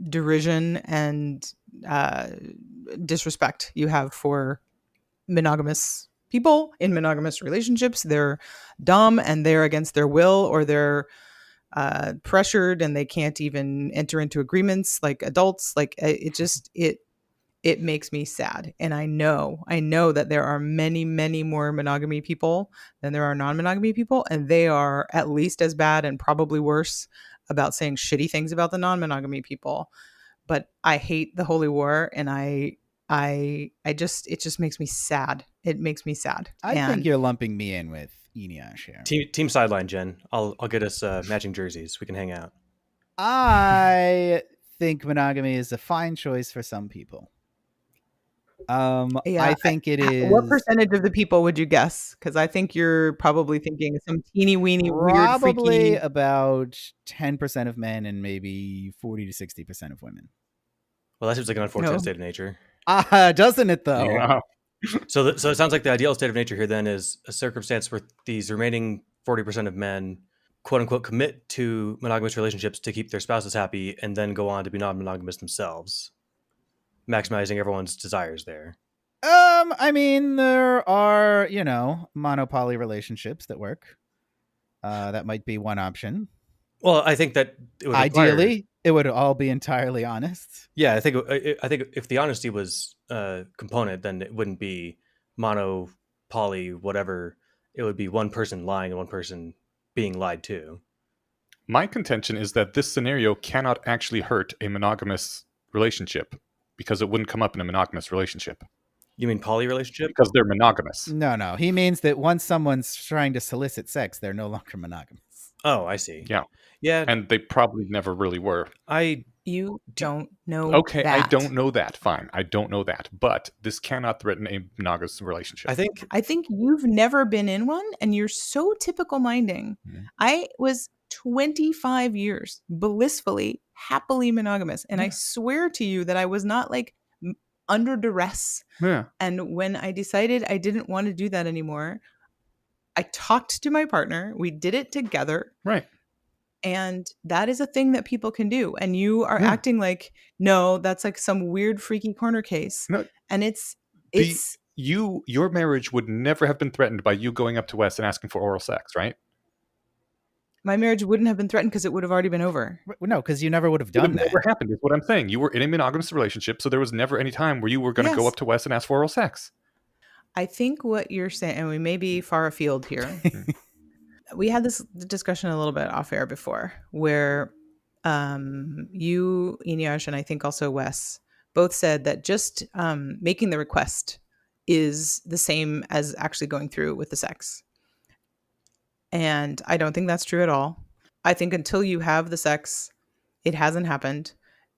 derision and disrespect you have for monogamous people in monogamous relationships. They're dumb and they're against their will, or they're pressured and they can't even enter into agreements like adults. Like it makes me sad. And I know that there are many, many more monogamy people than there are non-monogamy people, and they are at least as bad and probably worse about saying shitty things about the non-monogamy people. But I hate the holy war, and it just makes me sad. It makes me sad. I think you're lumping me in with Eneash here. Team sideline, Jen. I'll get us matching jerseys. We can hang out. I think monogamy is a fine choice for some people. I think it is. What percentage of the people would you guess? Because I think you're probably thinking some teeny weeny weird probably freaky. About 10% of men and maybe 40 to 60% of women. Well, that seems like an unfortunate state of nature. Doesn't it though? Yeah. So it sounds like the ideal state of nature here then is a circumstance where these remaining 40% of men, quote unquote, commit to monogamous relationships to keep their spouses happy and then go on to be non-monogamous themselves, maximizing everyone's desires there. I mean, there are, monopoly relationships that work. That might be one option. Well, I think that ideally it would all be entirely honest. Yeah, I think if the honesty was a component, then it wouldn't be mono, poly, whatever. It would be one person lying and one person being lied to. My contention is that this scenario cannot actually hurt a monogamous relationship because it wouldn't come up in a monogamous relationship. You mean poly relationship? Because they're monogamous. No. He means that once someone's trying to solicit sex, they're no longer monogamous. Oh, I see. Yeah. And they probably never really were. You don't know. Okay, that. I don't know that. Fine, I don't know that. But this cannot threaten a monogamous relationship. I think you've never been in one, and you're so typical minding. Mm-hmm. I was 25 years blissfully, happily monogamous, and I swear to you that I was not like under duress. Yeah. And when I decided I didn't want to do that anymore, I talked to my partner. We did it together. Right. And that is a thing that people can do. And you are acting like, no, that's like some weird freaky corner case. No, and your marriage would never have been threatened by you going up to Wes and asking for oral sex, right? My marriage wouldn't have been threatened because it would have already been over. No, because you never would have done that. It never happened is what I'm saying. You were in a monogamous relationship, so there was never any time where you were going to go up to Wes and ask for oral sex. I think what you're saying, and we may be far afield here. We had this discussion a little bit off air before where you, Eneash, and I think also Wes both said that just making the request is the same as actually going through with the sex. And I don't think that's true at all. I think until you have the sex, it hasn't happened.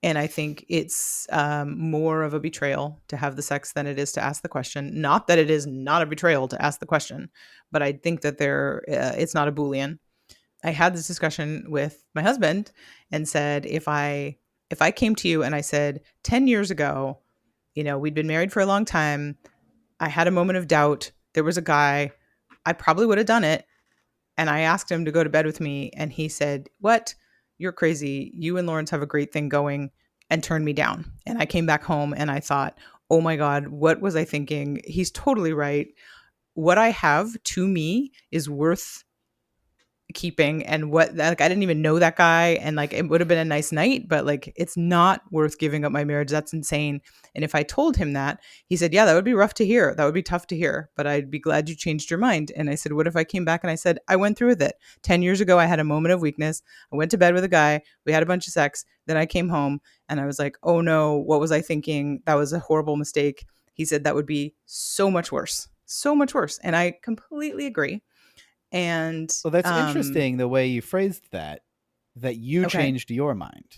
And I think it's more of a betrayal to have the sex than it is to ask the question. Not that it is not a betrayal to ask the question, but I think that it's not a Boolean. I had this discussion with my husband and said, if I came to you and I said 10 years ago, we'd been married for a long time, I had a moment of doubt, there was a guy, I probably would have done it. And I asked him to go to bed with me. And he said, "What? You're crazy. You and Lawrence have a great thing going," and turned me down. And I came back home and I thought, oh my God, what was I thinking? He's totally right. What I have to me is worth keeping. And I didn't even know that guy. And like, it would have been a nice night, but like, it's not worth giving up my marriage. That's insane. And if I told him that, he said, "Yeah, that would be rough to hear. That would be tough to hear, but I'd be glad you changed your mind." And I said, "What if I came back and I said, I went through with it 10 years ago. I had a moment of weakness. I went to bed with a guy. We had a bunch of sex. Then I came home and I was like, oh no, what was I thinking? That was a horrible mistake." He said, "That would be so much worse, so much worse." And I completely agree. And Well, that's interesting the way you phrased that you Okay. changed your mind.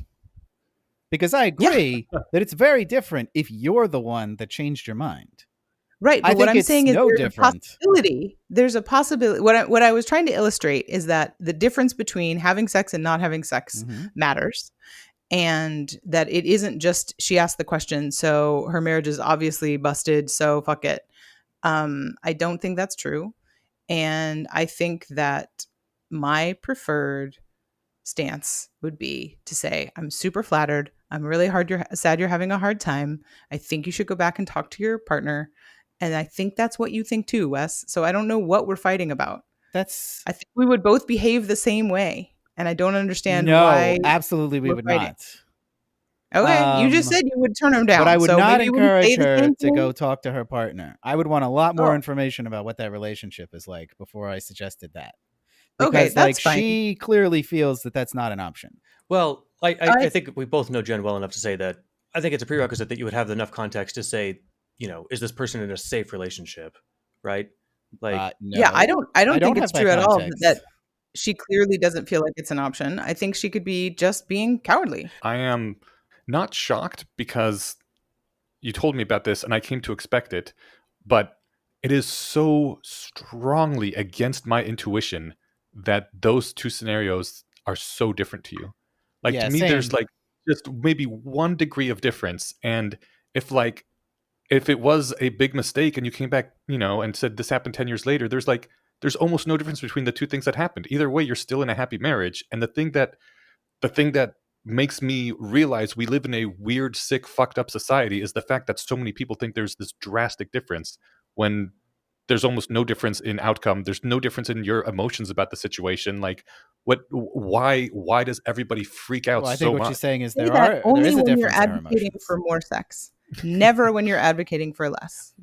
Because I agree that it's very different if you're the one that changed your mind. Right. I But what think I'm it's saying is no there's different. a possibility. There's a possibility. What I was trying to illustrate is that the difference between having sex and not having sex Mhm. matters. And that it isn't just she asked the question, so her marriage is obviously busted, so fuck it. I don't think that's true. And I think that my preferred stance would be to say, "I'm super flattered. I'm really sad you're having a hard time. I think you should go back and talk to your partner." And I think that's what you think too, Wes. So I don't know what we're fighting about. That's I think we would both behave the same way. And I don't understand no, why absolutely we we're would fighting. not. Okay. You just said you would turn him But I down. would So not maybe you wouldn't encourage say the her same to go thing. talk to her partner. I would want a lot more Oh, information about what that relationship is like before I suggested that. okay. Because like That's fine. she clearly feels that that's not an option. Well, I I, think we both know Jen well enough to say that I think it's a prerequisite that you would have enough context to say, is this person in a safe relationship, right? Like, yeah, I No, don't I don't think it's have that true at all that context. she clearly doesn't feel like it's an option. I think she could be just being cowardly. I am not shocked because you told me about this and I came to expect it, but it is so strongly against my intuition that those two scenarios are so different to you. Like to Yeah, me, there's same. like just maybe 1 degree of difference. And if it was a big mistake and you came back, and said this happened 10 years later, there's almost no difference between the two things that happened. Either way, you're still in a happy marriage. And the thing that makes me realize we live in a weird, sick, fucked up society is the fact that so many people think there's this drastic difference when there's almost no difference in outcome. There's no difference in your emotions about the situation. Like, why does everybody freak out Well, I think so what she's much? saying is Say there that is only a when you're difference in her advocating emotions. for more sex, never when you're advocating for less.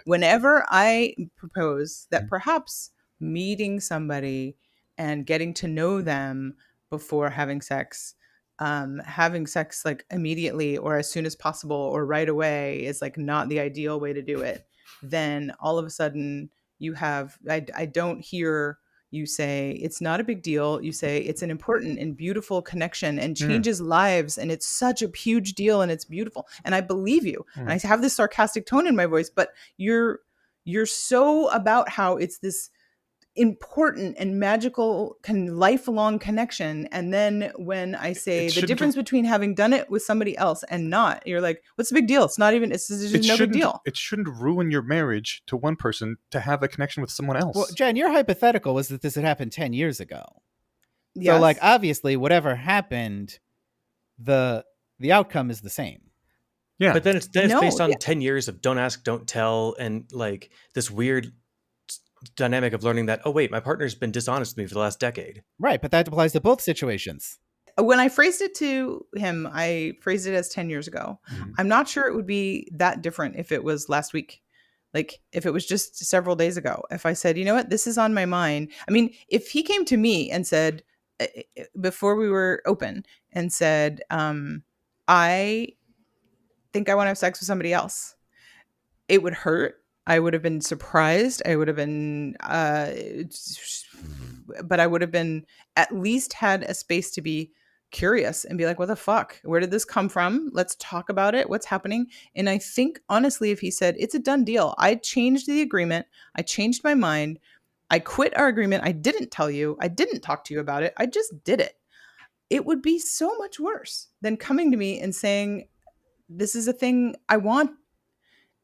Whenever I propose that perhaps meeting somebody and getting to know them before having sex like immediately or as soon as possible or right away is like not the ideal way to do it, then all of a sudden I don't hear you say it's not a big deal. You say it's an important and beautiful connection and Mm. changes lives. And it's such a huge deal and it's beautiful. And I believe you. And I have this sarcastic tone in my voice, but you're so about how it's this important and magical lifelong connection. And then when I say It the shouldn't difference between having done it with somebody else and not, you're like, what's the big deal? It's not even, it's it just no big shouldn't deal. it shouldn't ruin your marriage to one person to have a connection with someone else. Well, Jen, your hypothetical was that this had happened 10 years ago. Yes. So like obviously whatever happened, the outcome is the same. Yeah. but then it's No, based on yeah. 10 years of don't ask, don't tell, and like this weird dynamic of learning that, oh wait, my partner's been dishonest with me for the last decade. Right, but that applies to both situations. When I phrased it to him, I phrased it as 10 years ago. Mhm. I'm not sure it would be that different if it was last week. Like if it was just several days ago. If I said, you know what, this is on my mind. I mean, if he came to me and said, before we were open, and said, I think I want to have sex with somebody else, it would hurt. I would have been surprised. I would have been, but I would have been at least had a space to be curious and be like, what the fuck? Where did this come from? Let's talk about it. What's happening? And I think, honestly, if he said, it's a done deal, I changed the agreement, I changed my mind, I quit our agreement, I didn't tell you, I didn't talk to you about it, I just did it. It would be so much worse than coming to me and saying, this is a thing I want.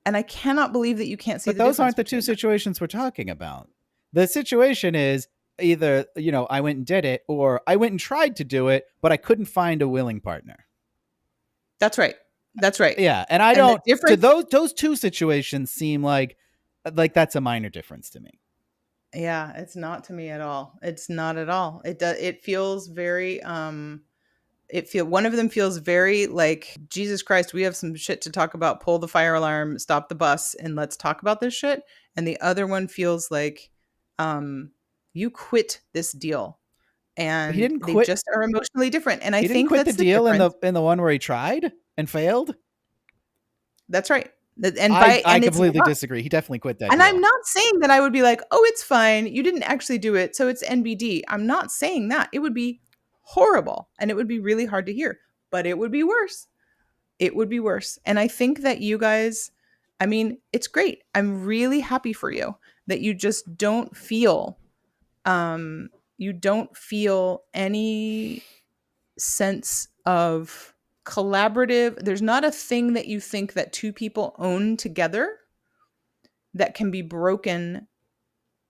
And I cannot believe that you can't see But the those difference aren't the two between them. situations we're talking about. The situation is either, I went and did it, or I went and tried to do it, but I couldn't find a willing partner. That's right. That's right. Yeah. And I And the don't, to difference- those two situations seem like that's a minor difference to me. Yeah, it's not to me at all. It's not at all. It feels very one of them feels very like, Jesus Christ, we have some shit to talk about. Pull the fire alarm, stop the bus, and let's talk about this shit. And the other one feels like you quit this deal. And He didn't they quit. just are emotionally different. And I He didn't think quit that's the deal difference. in the one where he tried and failed. That's right. And I it's completely not- disagree. He definitely quit that And deal. I'm not saying that I would be like, oh, it's fine. You didn't actually do it. So it's NBD. I'm not saying that. It would be horrible. And it would be really hard to hear. But it would be worse. It would be worse. And I think that you guys, I mean, it's great. I'm really happy for you that you just don't feel, any sense of collaborative. There's not a thing that you think that two people own together that can be broken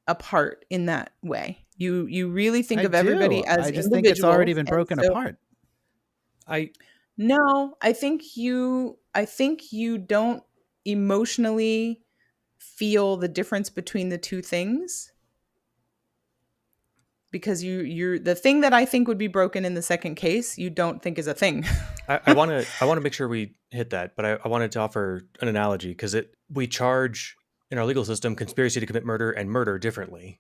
apart in that way. You really think of everybody as I just individuals. think it's already been and broken so- apart. No, I think you don't emotionally feel the difference between the two things, because you're the thing that I think would be broken in the second case, you don't think is a thing. I want to make sure we hit that, but I wanted to offer an analogy because we charge in our legal system conspiracy to commit murder and murder differently.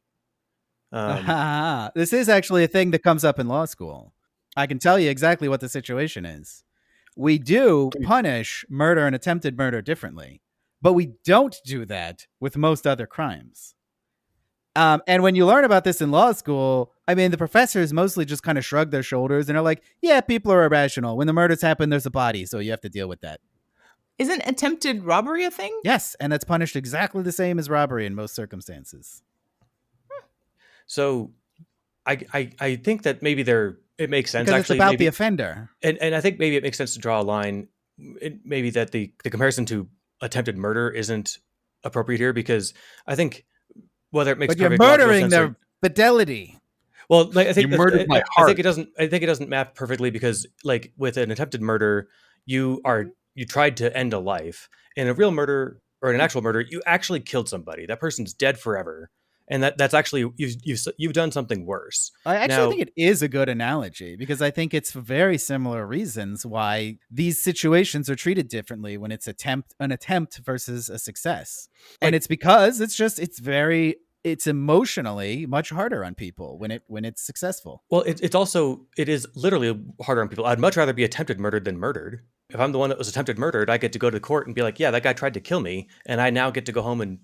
This is actually a thing that comes up in law school. I can tell you exactly what the situation is. We do punish murder and attempted murder differently, but we don't do that with most other crimes. And when you learn about this in law school, I mean, the professors mostly just kind of shrug their shoulders and are like, yeah, people are irrational. When the murders happen, there's a body, so you have to deal with that. Isn't attempted robbery a thing? Yes, and that's punished exactly the same as robbery in most circumstances. So I think that maybe it makes sense, Because actually. it's about maybe, the offender. and I think maybe it makes sense to draw a line. Maybe that the comparison to attempted murder isn't appropriate here, because I think whether it makes But you're perfect logical murdering sense their fidelity. well, like, I think You murdered my I heart. think it doesn't map perfectly, because like with an attempted murder, you tried to end a life. In a real murder or an actual murder, you actually killed somebody. That person's dead forever, and that's actually you've done something worse. I actually Now- think it is a good analogy, because I think it's for very similar reasons why these situations are treated differently when it's an attempt versus a success. And it's because it's emotionally much harder on people when it's successful. Well, it is literally harder on people. I'd much rather be attempted murdered than murdered. If I'm the one that was attempted murdered, I get to go to court and be like, yeah, that guy tried to kill me, and I now get to go home and,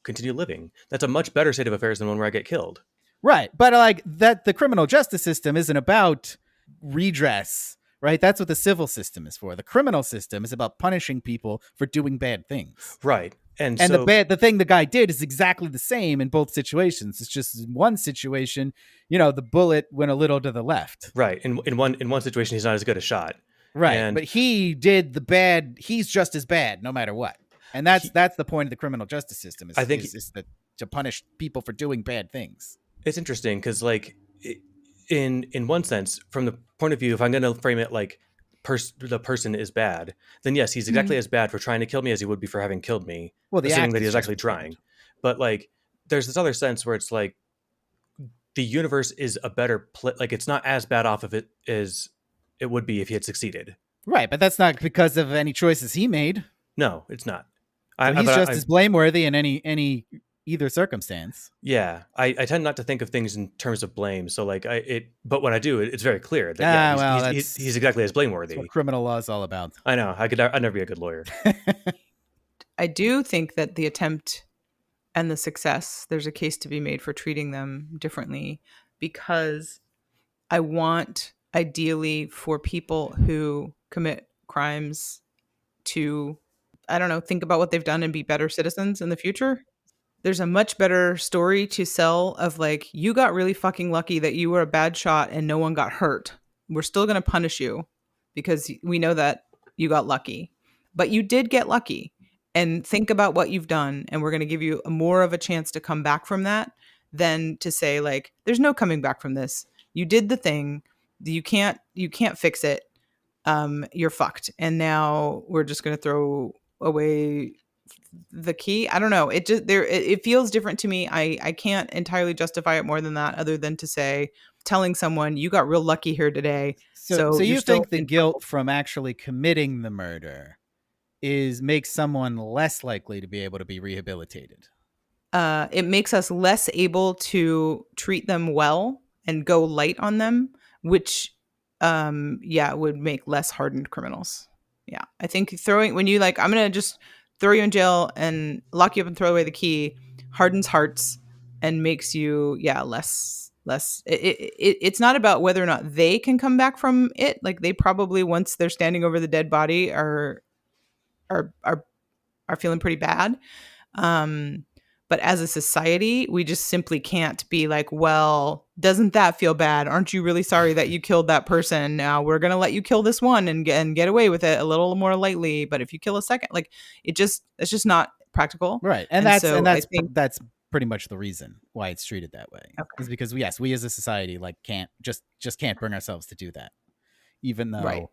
continue living. That's a much better state of affairs than one where I get killed. Right. But like that, the criminal justice system isn't about redress, right? That's what the civil system is for. The criminal system is about punishing people for doing bad things. Right. And And so, the thing the guy did is exactly the same in both situations. It's just in one situation, the bullet went a little to the left. right. In one situation, he's not as good a shot. Right. And- but he did the bad. He's just as bad no matter what. And that's the point of the criminal justice system is, I think- is to punish people for doing bad things. It's interesting because, like, in one sense, from the point of view, if I'm going to frame it like the person is bad, then yes, he's exactly as bad for trying to kill me as he would be for having killed me. Well, the assuming act that is he's just actually bad. trying. But like, there's this other sense where it's like the universe is a better like it's not as bad off of it as it would be if he had succeeded. Right. But that's not because of any choices he made. No, it's not. So he's just as blameworthy in either circumstance. Yeah, I tend not to think of things in terms of blame. So like but when I do, it's very clear that he's exactly as blameworthy. That's what criminal law is all about. I know. I'd never be a good lawyer. I do think that the attempt and the success, there's a case to be made for treating them differently, because I want ideally for people who commit crimes to, I don't know, think about what they've done and be better citizens in the future. There's a much better story to sell of like, you got really fucking lucky that you were a bad shot and no one got hurt. We're still going to punish you because we know that you got lucky, but you did get lucky. And think about what you've done, and we're going to give you more of a chance to come back from that than to say like, there's no coming back from this. You did the thing. You can't fix it. You're fucked. And now we're just going to throw away the key. I don't know. It feels different to me. I can't entirely justify it more than that, other than to say, telling someone you got real lucky here today. So you think the guilt from actually committing the murder makes someone less likely to be able to be rehabilitated? It makes us less able to treat them well and go light on them, which would make less hardened criminals. Yeah. I think when you like, I'm going to just throw you in jail and lock you up and throw away the key, hardens hearts and makes you, less. It's not about whether or not they can come back from it. Like they probably, once they're standing over the dead body, are feeling pretty bad. But as a society, we just simply can't be like, well, doesn't that feel bad? Aren't you really sorry that you killed that person? Now we're going to let you kill this one and get away with it a little more lightly. But if you kill a second, like it's just not practical. Right. And that's pretty much the reason why it's treated that way. Okay. Is because we as a society like can't bring ourselves to do that. Even though,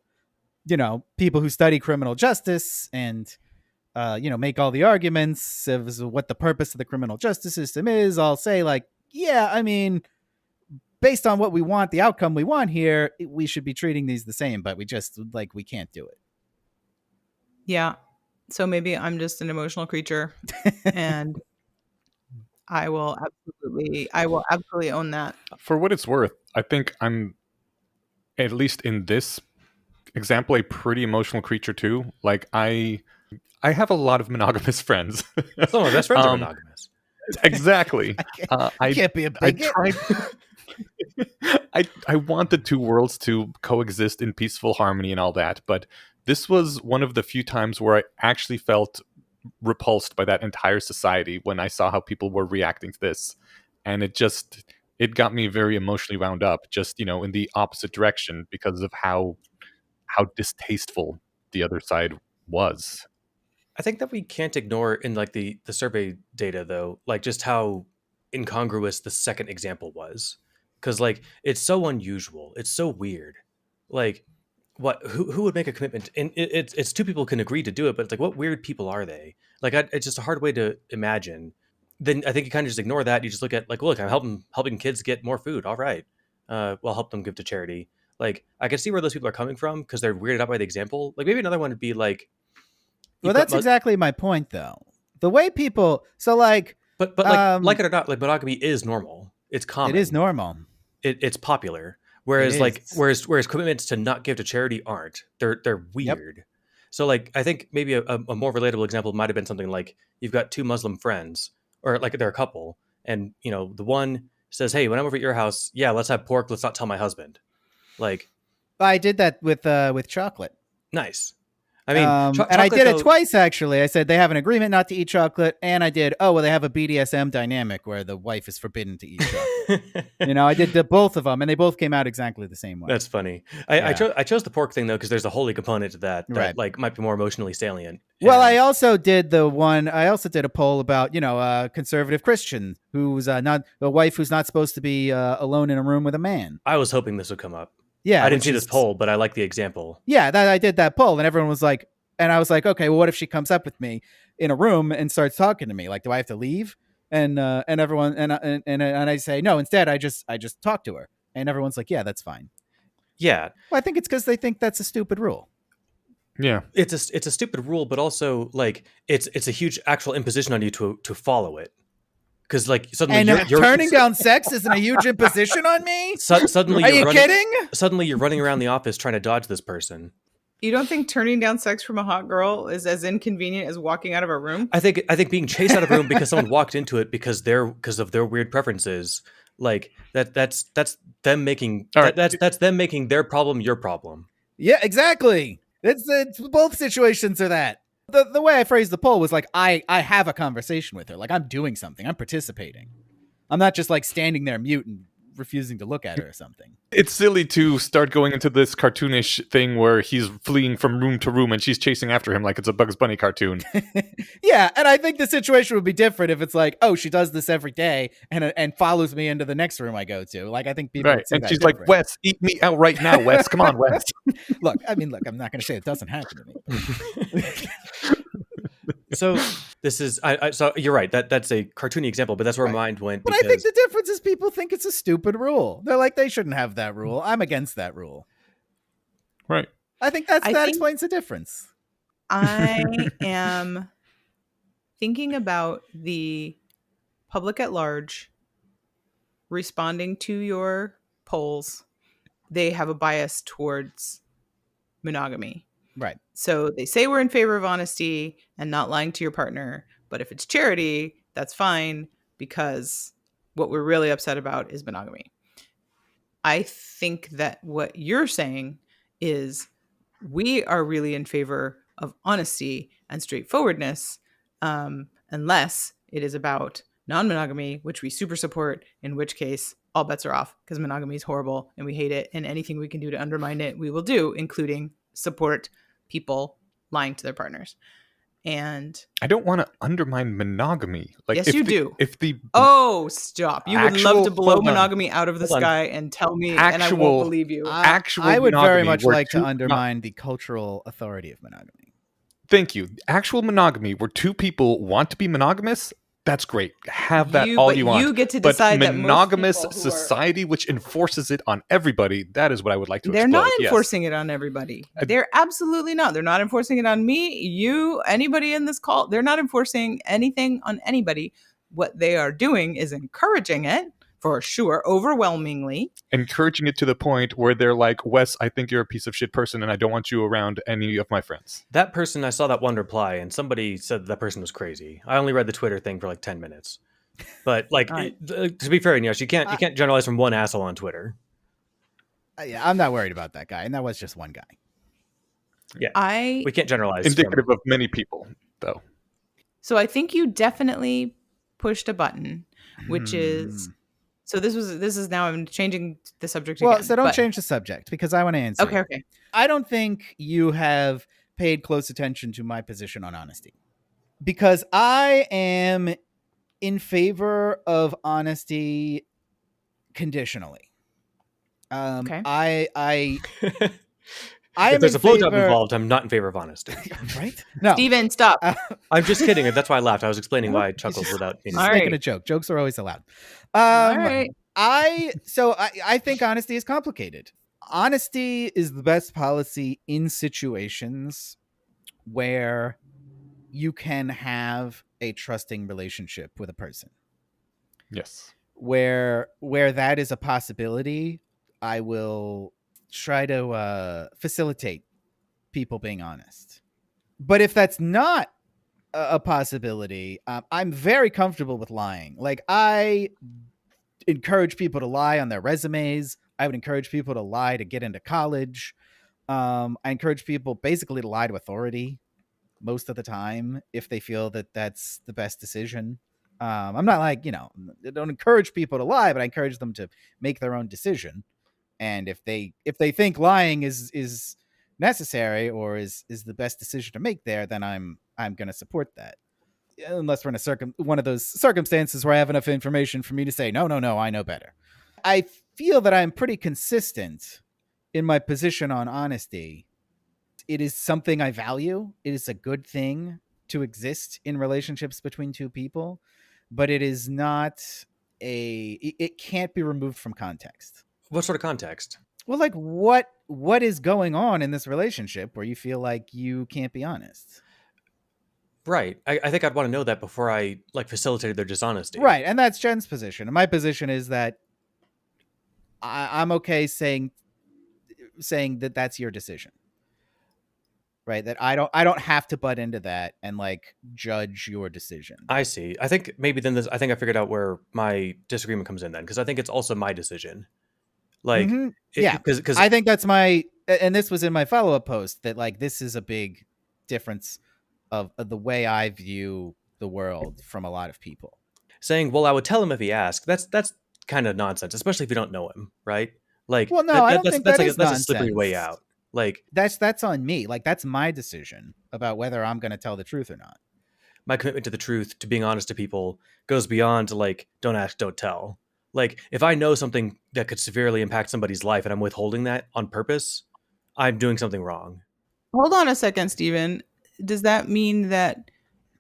people who study criminal justice and make all the arguments of what the purpose of the criminal justice system is, I'll say like, I mean, based on what we want, the outcome we want here, we should be treating these the same, but we can't do it. Yeah. So maybe I'm just an emotional creature and I will absolutely own that. For what it's worth, I think I'm, at least in this example, a pretty emotional creature too. Like I have a lot of monogamous friends. Some of my best friends are monogamous. Exactly. I can't be a bigot. I want the two worlds to coexist in peaceful harmony and all that, but this was one of the few times where I actually felt repulsed by that entire society when I saw how people were reacting to this. And it got me very emotionally wound up, just, in the opposite direction because of how distasteful the other side was. I think that we can't ignore in like the survey data though, like just how incongruous the second example was. Cause like, it's so unusual. It's so weird. Like who would make a commitment? And it's two people can agree to do it, but it's like, what weird people are they? Like, it's just a hard way to imagine. Then I think you kind of just ignore that. You just look at like, look, I'm helping kids get more food. All right. Well, help them give to charity. Like, I can see where those people are coming from because they're weirded out by the example. Like maybe another one would be like, well, that's exactly my point though. The way people, so like, but like it or not, like monogamy is normal. It's common. It is normal. It's popular. Whereas whereas commitments to not give to charity aren't. They're weird. Yep. So like I think maybe a more relatable example might have been something like you've got two Muslim friends, or like they're a couple, and the one says, "Hey, when I'm over at your house, let's have pork. Let's not tell my husband." Like, I did that with chocolate. Nice. I mean, and I did it twice actually. I said they have an agreement not to eat chocolate, and I did. Oh well, they have a BDSM dynamic where the wife is forbidden to eat chocolate. I did both of them, and they both came out exactly the same way. That's funny. I chose the pork thing though because there's a holy component to that right. Like might be more emotionally salient. Well, I also did a poll about a conservative Christian who's not a wife who's not supposed to be alone in a room with a man. I was hoping this would come up. Yeah, I didn't see this poll, but I like the example. Yeah, I did that poll, and everyone was like, and I was like, okay, well, what if she comes up with me in a room and starts talking to me? Like, do I have to leave? And everyone and I say no. Instead, I just talk to her, and everyone's like, yeah, that's fine. Yeah, well, I think it's because they think that's a stupid rule. Yeah, it's a stupid rule, but also like it's a huge actual imposition on you to follow it. Because like suddenly you're turning down sex isn't a huge imposition on me. Suddenly, are you kidding? Suddenly, you're running around the office trying to dodge this person. You don't think turning down sex from a hot girl is as inconvenient as walking out of a room? I think being chased out of a room because someone walked into it because of their weird preferences, Like that's them making All right. that's them making their problem your problem. Yeah, exactly. It's both situations are that. The way I phrased the poll was like I have a conversation with her. Like I'm doing something. I'm participating. I'm not just like standing there mute and refusing to look at her or something. It's silly to start going into this cartoonish thing where he's fleeing from room to room and she's chasing after him like it's a Bugs Bunny cartoon. Yeah, and I think the situation would be different if it's like, oh, she does this every day and follows me into the next room I go to. Like I think people would see And that she's different. like, Wes, eat me out right now, Wes. Come on, Wes. Look, I'm not going to say it doesn't happen to me. So this is so you're right. That's a cartoony example, but that's where my mind went. But I think the difference is people think it's a stupid rule. They're like, they shouldn't have that rule. I'm against that rule. Right. I think that explains the difference. I am thinking about the public at large responding to your polls. They have a bias towards monogamy. Right. So they say we're in favor of honesty and not lying to your partner. But if it's charity, that's fine because what we're really upset about is monogamy. I think that what you're saying is we are really in favor of honesty and straightforwardness, unless it is about non-monogamy, which we super support, in which case all bets are off because monogamy is horrible and we hate it. And anything we can do to undermine it, we will do, including support people lying to their partners. And I don't want to undermine monogamy. Like, yes, you do. If the stop! You would love to blow monogamy out of the sky and tell me, and I won't believe you. I would very much like to undermine the cultural authority of monogamy. Thank you. Actual monogamy, where two people want to be monogamous, that's great. Have that all you want. You get to decide but that monogamous most people society, which enforces it on everybody, that is what I would like to They're explode. not enforcing it on everybody. They're absolutely not. They're not enforcing it on me, you, anybody in this call. They're not enforcing anything on anybody. What they are doing is encouraging it, for sure, overwhelmingly. Encouraging it to the point where they're like, Wes, I think you're a piece of shit person and I don't want you around any of my friends. That person, I saw that one reply and somebody said that person was crazy. I only read the Twitter thing for like 10 minutes. But like, to be fair, you can't generalize from one asshole on Twitter. Yeah, I'm not worried about that guy. And that was just one guy. Yeah, we can't generalize. Indicative of many people, though. So I think you definitely pushed a button, which is... So this is now I'm changing the subject again. Well, so don't change the subject because I want to answer. Okay. I don't think you have paid close attention to my position on honesty. Because I am in favor of honesty conditionally. Okay. If there's a blowjob involved, I'm not in favor of honesty. Right? No. Steven, stop. I'm just kidding. That's why I laughed. I was explaining why I chuckled without meaning. Making a joke. Jokes are always allowed. All right. I think honesty is complicated. Honesty is the best policy in situations where you can have a trusting relationship with a person. Yes. Where that is a possibility, I will try to facilitate people being honest. But if that's not a possibility, I'm very comfortable with lying. Like, I encourage people to lie on their resumes. I would encourage people to lie to get into college. I encourage people basically to lie to authority most of the time if they feel that that's the best decision. I'm not like, I don't encourage people to lie, but I encourage them to make their own decision. And if they think lying is necessary or is the best decision to make there, then I'm going to support that. Unless we're in one of those circumstances where I have enough information for me to say, no, I know better. I feel that I'm pretty consistent in my position on honesty. It is something I value. It is a good thing to exist in relationships between two people, but it is not it can't be removed from context. What sort of context? Well, like what is going on in this relationship where you feel like you can't be honest? Right. I think I'd want to know that before I facilitated their dishonesty. Right. And that's Jen's position. And my position is that I'm okay saying that that's your decision. right? That I don't have to butt into that and like judge your decision. I see. I think maybe then I think I figured out where my disagreement comes in then, because I think it's also my decision. Like, Yeah, because I think that's and this was in my follow-up post, that like this is a big difference of the way I view the world from a lot of people. saying, well, I would tell him if he asked, that's kind of nonsense, especially if you don't know him, right? Like, Well, no, I don't think that is that's a slippery way nonsense. out. Like, That's on me. Like, that's my decision about whether I'm going to tell the truth or not. my commitment to the truth, to being honest to people, goes beyond like, don't ask, don't tell. Like, if I know something that could severely impact somebody's life and I'm withholding that on purpose, I'm doing something wrong. Hold on a second, Stephen. Does that mean that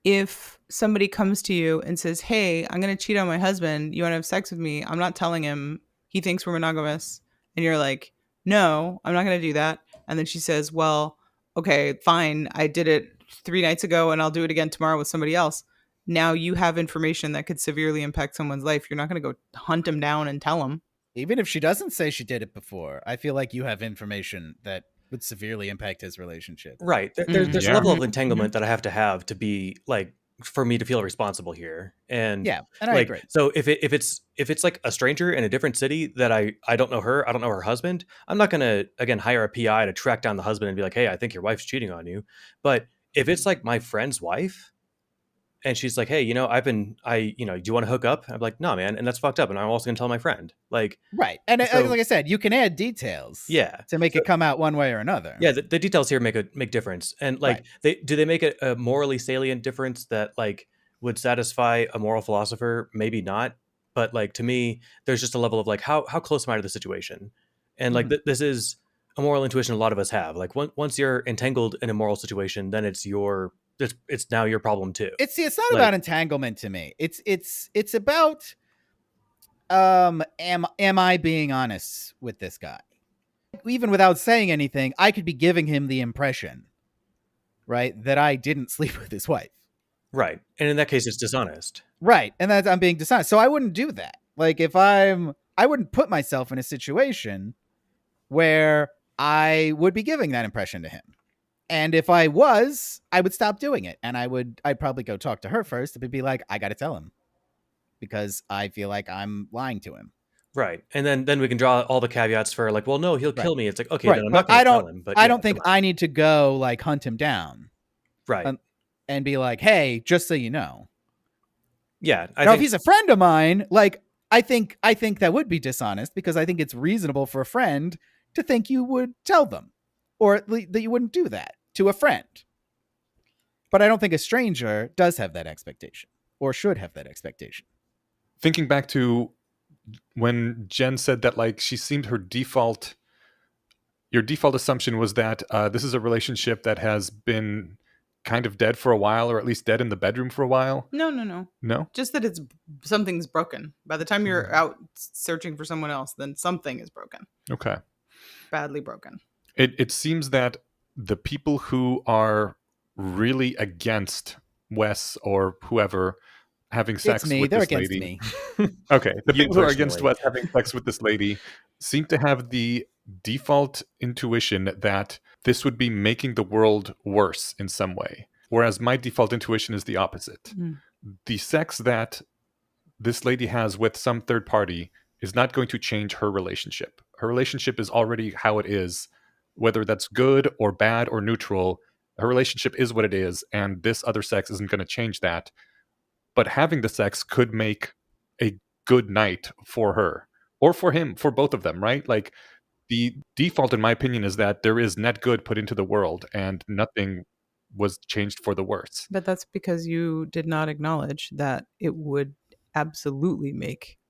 if somebody comes to you and says, hey, I'm going to cheat on my husband, you want to have sex with me, I'm not telling him, he thinks we're monogamous, and you're like, no, I'm not going to do that, and then she says, well, okay, fine, I did it 3 nights ago and I'll do it again tomorrow with somebody else, now you have information that could severely impact someone's life, you're not going to go hunt him down and tell him. Even if she doesn't say she did it before, I feel like you have information that would severely impact his relationship. Right. There's a level of entanglement that I have to be like, for me to feel responsible here. And yeah, and I like, agree. So if it's like a stranger in a different city that I don't know her, I don't know her husband, I'm not gonna again hire a PI to track down the husband and be like, hey, I think your wife's cheating on you. But if it's like my friend's wife, and she's like, hey, do you want to hook up? I'm like, no, man, and that's fucked up. And I'm also gonna tell my friend, like, right. And so, like I said, you can add details, to make it come out one way or another. Yeah, the details here make difference, and like, do they make it a morally salient difference that like would satisfy a moral philosopher? Maybe not, but like to me, there's just a level of like how close am I to the situation, and like this is a moral intuition a lot of us have. Like once you're entangled in a moral situation, then it's now your problem too. It's not about entanglement to me. It's about am I being honest with this guy? Even without saying anything, I could be giving him the impression, right, that I didn't sleep with his wife. Right. And in that case, it's dishonest. Right. And I'm being dishonest. So I wouldn't do that. Like I wouldn't put myself in a situation where I would be giving that impression to him. And if I was, I would stop doing it. And I'd probably go talk to her first and be like, I got to tell him because I feel like I'm lying to him. Right. And then we can draw all the caveats for like, well, no, he'll kill me. It's like, okay, then I'm not going to tell him. But I don't think I need to go like hunt him down. Right. And be like, hey, just so you know. Yeah. Now, if he's a friend of mine, like I think that would be dishonest because I think it's reasonable for a friend to think you would tell them or that you wouldn't do that to a friend. But I don't think a stranger does have that expectation or should have that expectation. Thinking back to when Jen said that, like, she seemed your default assumption was that this is a relationship that has been kind of dead for a while, or at least dead in the bedroom for a while. No. Just that something's broken. By the time you're out searching for someone else, then something is broken. Okay. Badly broken. It seems that the people who are really against Wes or whoever having sex with this lady. Okay. The people who are against Wes having sex with this lady seem to have the default intuition that this would be making the world worse in some way. Whereas my default intuition is the opposite. The sex that this lady has with some third party is not going to change her relationship. Her relationship is already how it is, whether that's good or bad or neutral. Her relationship is what it is, and this other sex isn't going to change that. But having the sex could make a good night for her or for him, for both of them, right? Like, the default, in my opinion, is that there is net good put into the world and nothing was changed for the worse. But that's because you did not acknowledge that it would absolutely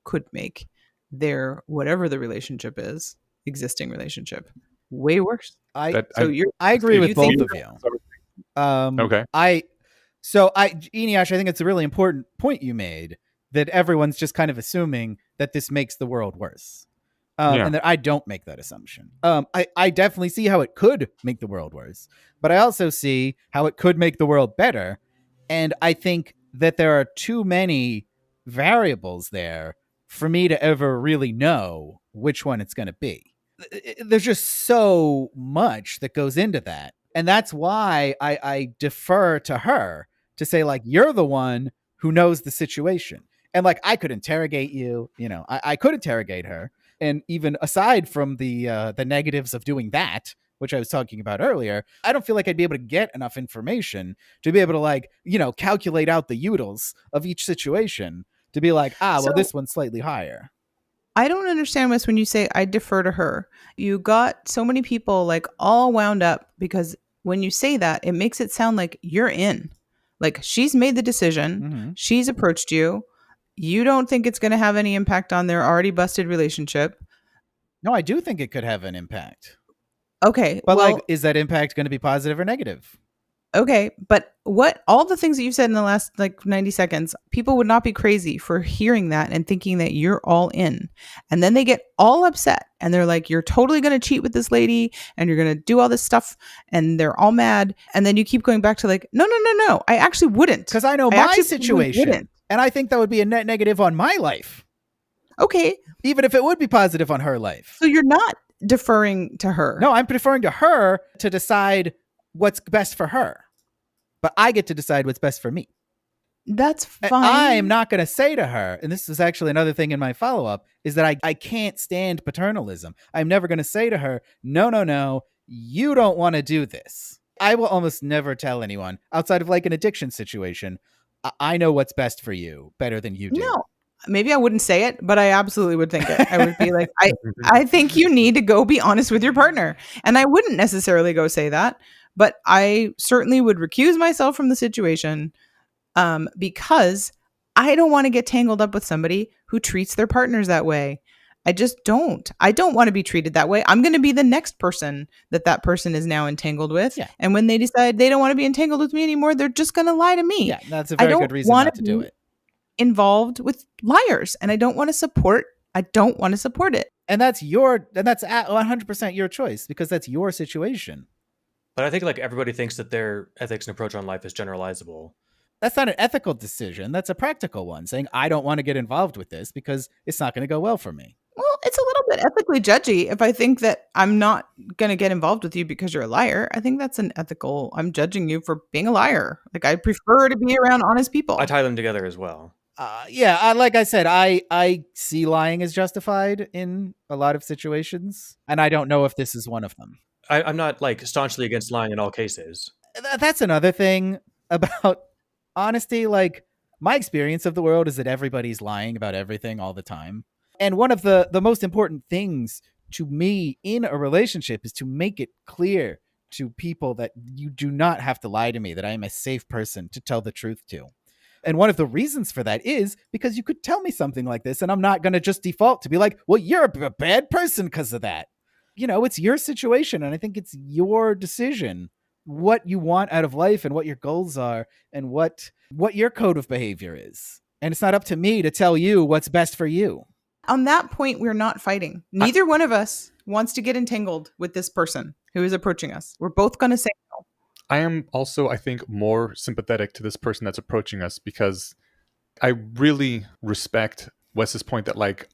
could make their, whatever the relationship is, existing relationship, way worse. I agree with both of you. Okay. Eneash, I think it's a really important point you made, that everyone's just kind of assuming that this makes the world worse. And that I don't make that assumption. I definitely see how it could make the world worse, but I also see how it could make the world better. And I think that there are too many variables there for me to ever really know which one it's going to be. There's just so much that goes into that And that's why I defer to her to say, like, you're the one who knows the situation. And like, I could interrogate you, I could interrogate her. And even aside from the negatives of doing that, which I was talking about earlier, I don't feel like I'd be able to get enough information to be able to like, calculate out the utils of each situation to be like, well, this one's slightly higher. I don't understand, Wes, when you say I defer to her. You got so many people like all wound up because when you say that, it makes it sound like you're in. Like she's made the decision. Mm-hmm. She's approached you. You don't think it's going to have any impact on their already busted relationship. No, I do think it could have an impact. Okay. But like, is that impact going to be positive or negative? Okay, but all the things that you've said in the last like 90 seconds, people would not be crazy for hearing that and thinking that you're all in. And then they get all upset and they're like, you're totally going to cheat with this lady and you're going to do all this stuff and they're all mad. And then you keep going back to like, no, I actually wouldn't. Because I know my situation and I think that would be a net negative on my life. Okay. Even if it would be positive on her life. So you're not deferring to her. No, I'm deferring to her to decide what's best for her, but I get to decide what's best for me. That's fine. I'm not going to say to her, and this is actually another thing in my follow-up, is that I can't stand paternalism. I'm never going to say to her, no, you don't want to do this. I will almost never tell anyone outside of like an addiction situation. I know what's best for you better than you do. No. Maybe I wouldn't say it, but I absolutely would think it. I would be like, I think you need to go be honest with your partner. And I wouldn't necessarily go say that. But I certainly would recuse myself from the situation because I don't want to get tangled up with somebody who treats their partners that way. I just don't. I don't want to be treated that way. I'm going to be the next person that person is now entangled with. Yeah. And when they decide they don't want to be entangled with me anymore, they're just going to lie to me. Yeah, that's a very good reason not to do it. Involved with liars, and I don't want to support it. And that's 100% your choice because that's your situation. But I think like everybody thinks that their ethics and approach on life is generalizable. That's not an ethical decision. That's a practical one, saying I don't want to get involved with this because it's not going to go well for me. Well, it's a little bit ethically judgy if I think that I'm not going to get involved with you because you're a liar. I think that's I'm judging you for being a liar. Like I prefer to be around honest people. I tie them together as well. Like I said, I see lying as justified in a lot of situations, and I don't know if this is one of them. I'm not like staunchly against lying in all cases. That's another thing about honesty. Like my experience of the world is that everybody's lying about everything all the time. And one of the most important things to me in a relationship is to make it clear to people that you do not have to lie to me, that I am a safe person to tell the truth to. And one of the reasons for that is because you could tell me something like this and I'm not going to just default to be like, well, you're a bad person because of that. It's your situation. And I think it's your decision what you want out of life and what your goals are and what your code of behavior is. And it's not up to me to tell you what's best for you. On that point, we're not fighting. Neither one of us wants to get entangled with this person who is approaching us. We're both going to say no. I am also, I think, more sympathetic to this person that's approaching us because I really respect Wes's point that, like,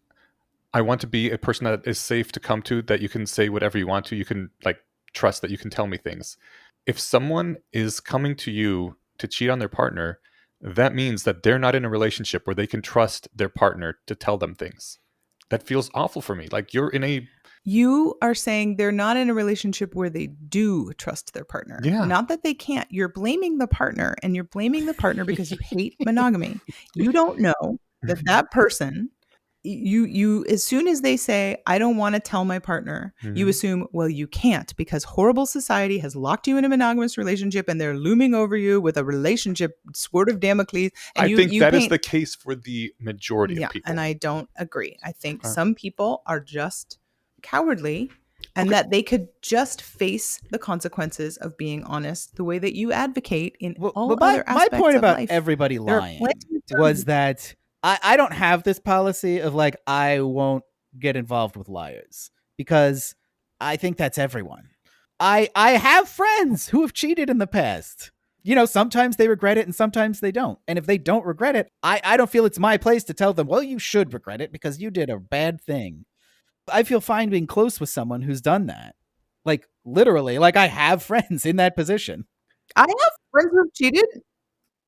I want to be a person that is safe to come to, that you can say whatever you want to. You can, like, trust that you can tell me things. If someone is coming to you to cheat on their partner, that means that they're not in a relationship where they can trust their partner to tell them things. That feels awful for me. Like, You are saying they're not in a relationship where they do trust their partner. Yeah. Not that they can't. You're blaming the partner, and you're blaming the partner because you hate monogamy. You don't know that person, you as soon as they say, I don't want to tell my partner, you assume, well, you can't because horrible society has locked you in a monogamous relationship and they're looming over you with a relationship sword of Damocles. And I think that is the case for the majority of people. And I don't agree. I think some people are just cowardly and that they could just face the consequences of being honest the way that you advocate in all other aspects my point of about life. everybody lying was that I don't have this policy of like I won't get involved with liars because I think that's everyone. I have friends who have cheated in the past. Sometimes they regret it and sometimes they don't. And if they don't regret it, I don't feel it's my place to tell them, well, you should regret it because you did a bad thing. I feel fine being close with someone who's done that. Like literally, like I have friends in that position. I have friends who have cheated.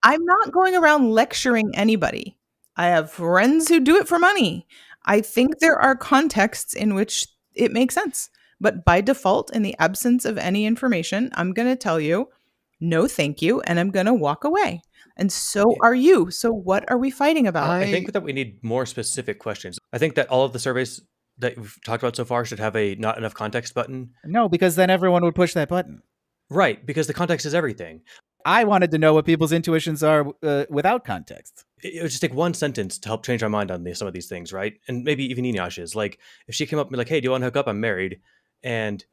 I'm not going around lecturing anybody. I have friends who do it for money. I think there are contexts in which it makes sense. But by default, in the absence of any information, I'm going to tell you, no, thank you. And I'm going to walk away. And so are you. So what are we fighting about? I think that we need more specific questions. I think that all of the surveys that we've talked about so far should have a not enough context button. No, because then everyone would push that button. Right, because the context is everything. I wanted to know what people's intuitions are without context. It would just take one sentence to help change our mind on some of these things, right? And maybe even Eneash's. Like, if she came up and be like, hey, do you want to hook up? I'm married. And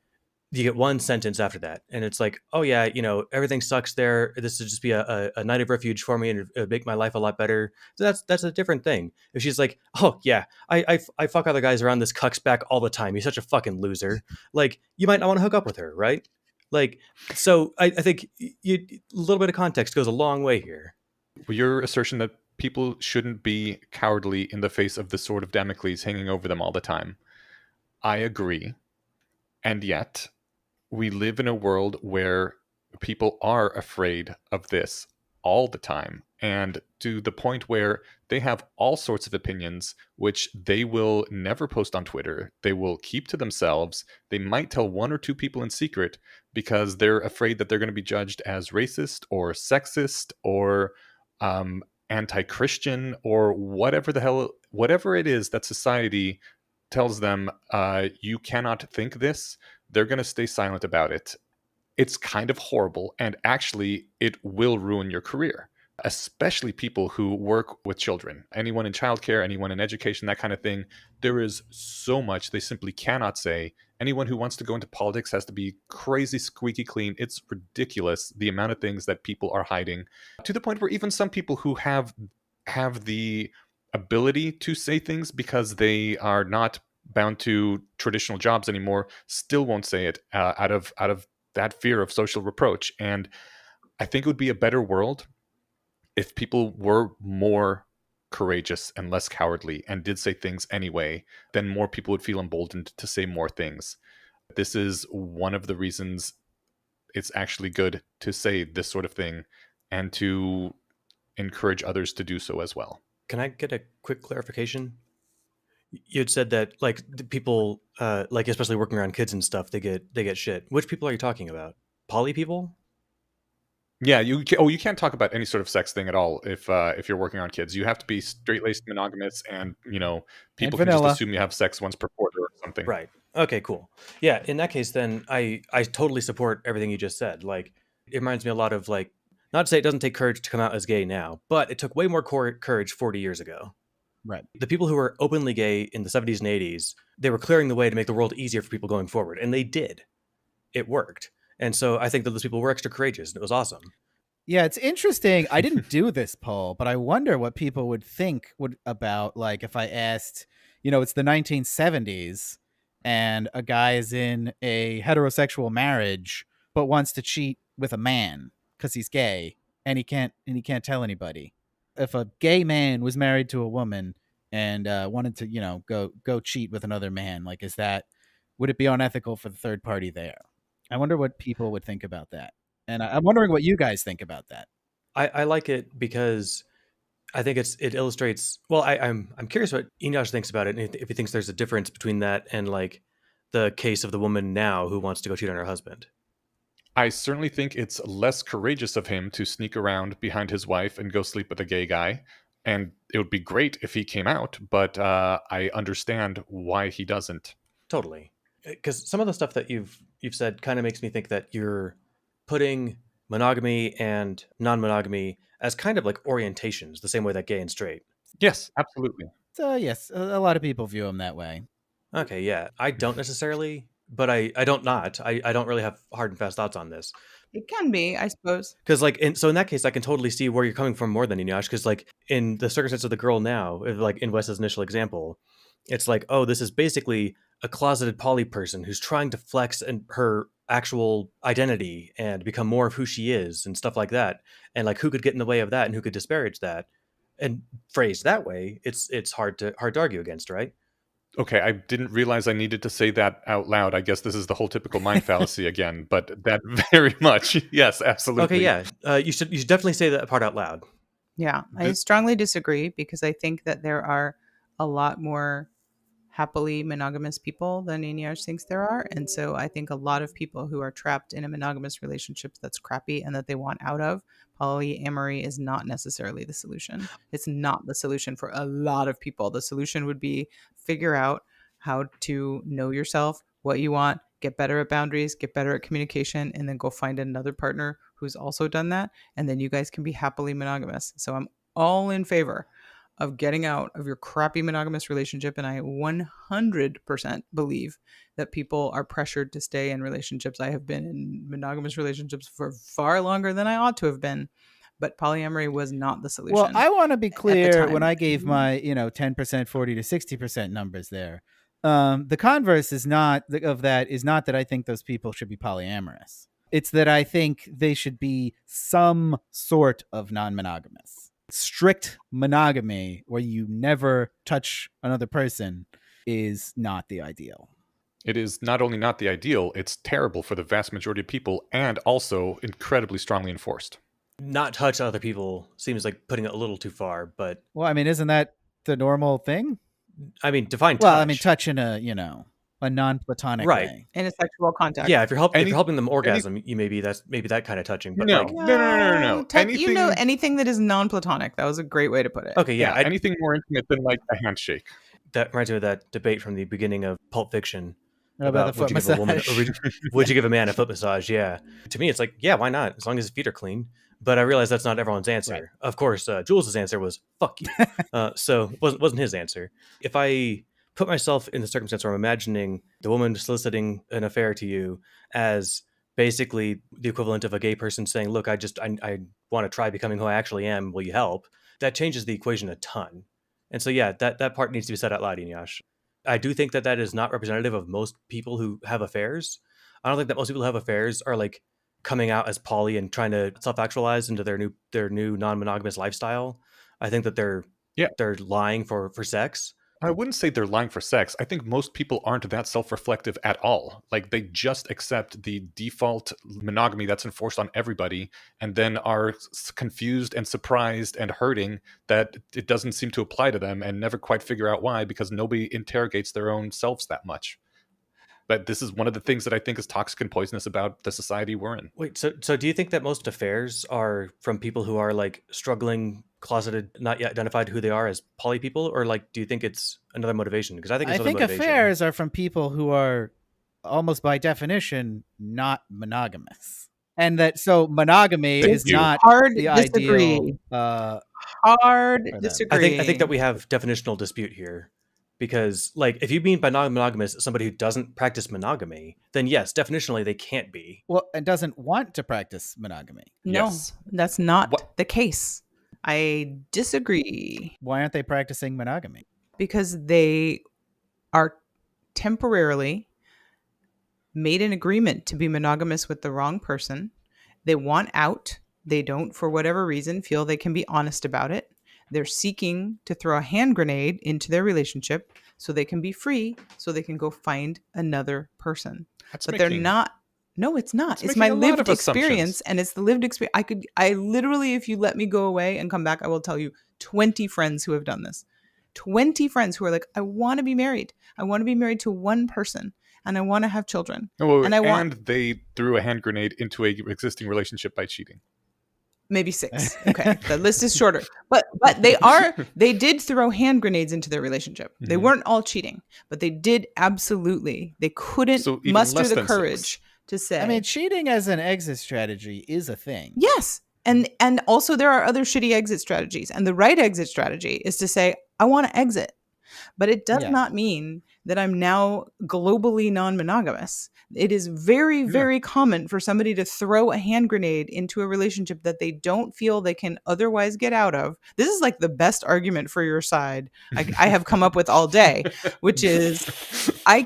you get one sentence after that. And it's like, oh, yeah, everything sucks there. This would just be a night of refuge for me, and it would make my life a lot better. So that's a different thing. If she's like, oh, yeah, I fuck other guys around this cuck's back all the time. He's such a fucking loser. Like, you might not want to hook up with her, right? Like, so I think a little bit of context goes a long way here. Your assertion that people shouldn't be cowardly in the face of the sword of Damocles hanging over them all the time. I agree. And yet, we live in a world where people are afraid of this all the time, and to the point where they have all sorts of opinions which they will never post on Twitter. They will keep to themselves. They might tell one or two people in secret because they're afraid that they're going to be judged as racist or sexist or anti-Christian or whatever it is that society tells them you cannot think this. They're going to stay silent about it. It's kind of horrible, and actually it will ruin your career, especially people who work with children, anyone in childcare, anyone in education, that kind of thing. There is so much they simply cannot say. Anyone who wants to go into politics has to be crazy squeaky clean. It's ridiculous the amount of things that people are hiding, to the point where even some people who have the ability to say things because they are not bound to traditional jobs anymore still won't say it out of that fear of social reproach. And I think it would be a better world if people were more courageous and less cowardly and did say things anyway. Then more people would feel emboldened to say more things. This is one of the reasons it's actually good to say this sort of thing and to encourage others to do so as well. Can I get a quick clarification? You had said that like the people, like especially working around kids and stuff, they get shit. Which people are you talking about? Poly people? Yeah, you can't talk about any sort of sex thing at all if you're working on kids. You have to be straight-laced monogamous, and people can just assume you have sex once per quarter or something. Right. Okay, cool. Yeah, in that case then I totally support everything you just said. Like, it reminds me a lot of, like, not to say it doesn't take courage to come out as gay now, but it took way more courage 40 years ago. Right. The people who were openly gay in the 70s and 80s, they were clearing the way to make the world easier for people going forward. And they did. It worked. And so I think that those people were extra courageous, and it was awesome. Yeah, it's interesting. I didn't do this poll, but I wonder what people would think about, like, if I asked, it's the 1970s and a guy is in a heterosexual marriage but wants to cheat with a man because he's gay and he can't tell anybody. If a gay man was married to a woman and wanted to, go cheat with another man, like, would it be unethical for the third party there? I wonder what people would think about that. And I'm wondering what you guys think about that. I like it because I think it illustrates. Well, I'm curious what Eneash thinks about it, and if he thinks there's a difference between that and like the case of the woman now who wants to go cheat on her husband. I certainly think it's less courageous of him to sneak around behind his wife and go sleep with a gay guy. And it would be great if he came out, but I understand why he doesn't. Totally. Because some of the stuff that you've said kind of makes me think that you're putting monogamy and non-monogamy as kind of like orientations, the same way that gay and straight. Yes, absolutely. So yes, a lot of people view them that way. Okay, yeah. I don't necessarily, but I don't really have hard and fast thoughts on this. It can be, I suppose. Because like, in that case, I can totally see where you're coming from more than Eneash. Because like in the circumstance of the girl now, like in Wes's initial example, it's like, oh, this is basically a closeted poly person who's trying to flex her actual identity and become more of who she is and stuff like that. And like, who could get in the way of that and who could disparage that? And phrased that way, it's hard to argue against, right? Okay, I didn't realize I needed to say that out loud. I guess this is the whole typical mind fallacy again, but that very much, yes, absolutely. Okay, yeah. You should definitely say that part out loud. Yeah, I This- strongly disagree because I think that there are a lot more happily monogamous people than Inyar thinks there are. And so I think a lot of people who are trapped in a monogamous relationship that's crappy and that they want out of, polyamory is not necessarily the solution. It's not the solution for a lot of people. The solution would be figure out how to know yourself, what you want, get better at boundaries, get better at communication, and then go find another partner who's also done that. And then you guys can be happily monogamous. So I'm all in favor of getting out of your crappy monogamous relationship. And I 100% believe that people are pressured to stay in relationships. I have been in monogamous relationships for far longer than I ought to have been, but polyamory was not the solution. Well, I want to be clear time. when I gave my 10%, 40 to 60% numbers there. The converse is not that I think those people should be polyamorous. It's that I think they should be some sort of non-monogamous. Strict monogamy where you never touch another person is not the ideal. It is not only not the ideal, it's terrible for the vast majority of people and also incredibly strongly enforced. Not touch other people seems like putting it a little too far, but Well, I mean, isn't that the normal thing? I mean, define touch. Well, I mean, touch in a non-platonic Right. way. in a sexual contact. Yeah, if you're helping them orgasm, you maybe that kind of touching. But No. like, No. Anything that is non-platonic. That was a great way to put it. okay, yeah, anything more intimate than like a handshake. that reminds me of that debate from the beginning of Pulp Fiction About the foot would you give a woman, massage. would you give a man a foot massage? Yeah, to me, it's like, yeah, why not? As long as his feet are clean. But I realize that's not everyone's answer. Right. Of course, Jules' answer was "fuck you," so wasn't his answer. If I put myself in the circumstance where I'm imagining the woman soliciting an affair to you as basically the equivalent of a gay person saying, "Look, I want to try becoming who I actually am. Will you help?" That changes the equation a ton. And so, yeah, that part needs to be said out loud, Inyash. I do think that is not representative of most people who have affairs. I don't think that most people who have affairs are like coming out as poly and trying to self-actualize into their new non-monogamous lifestyle. I think that they're lying for sex. I wouldn't say they're lying for sex. I think most people aren't that self-reflective at all. Like, they just accept the default monogamy that's enforced on everybody and then are confused and surprised and hurting that it doesn't seem to apply to them and never quite figure out why, because nobody interrogates their own selves that much. But this is one of the things that I think is toxic and poisonous about the society we're in. Wait, so do you think that most affairs are from people who are like struggling, closeted, not yet identified who they are as poly people, or like do you think it's another motivation? Because I think it's another motivation. Affairs are from people who are almost by definition not monogamous, and that so monogamy is not hard the disagree. ideal. Hard for them. disagree. I think that we have definitional dispute here. Because, like, if you mean by non-monogamous somebody who doesn't practice monogamy, then yes, definitionally they can't be. Well, and doesn't want to practice monogamy. No, Yes. that's not the case. I disagree Why aren't they practicing monogamy? because they are temporarily made an agreement to be monogamous with the wrong person. They want out. They don't, for whatever reason, feel they can be honest about it. They're seeking to throw a hand grenade into their relationship so they can be free, so they can go find another person. But they're not. No, it's not. It's my lived experience, and it's the lived experience. I literally, if you let me go away and come back, I will tell you 20 friends who have done this. 20 friends who are like, I want to be married. I want to be married to one person, and I want to have children. And they threw a hand grenade into a existing relationship by cheating. Maybe 6. Okay. The list is shorter. But they did throw hand grenades into their relationship. Mm-hmm. They weren't all cheating, but they did absolutely. They couldn't muster the courage to say. I mean, cheating as an exit strategy is a thing. Yes. And also there are other shitty exit strategies. And the right exit strategy is to say, I want to exit. But it does not mean that I'm now globally non-monogamous. It is very, very common for somebody to throw a hand grenade into a relationship that they don't feel they can otherwise get out of. This is like the best argument for your side I have come up with all day, which is I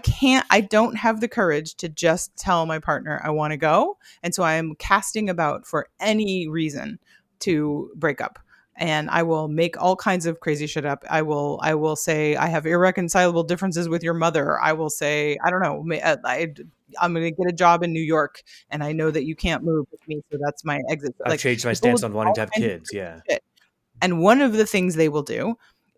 don't have the courage to just tell my partner I want to go. And so I am casting about for any reason to break up. and I will make all kinds of crazy shit up. I will say I have irreconcilable differences with your mother. I will say, I don't know, I'm going to get a job in New York, and I know that you can't move with me, so that's my exit. I've Like, changed my people will stance on do wanting all to have kinds of kids. crazy Yeah. shit. And one of the things they will do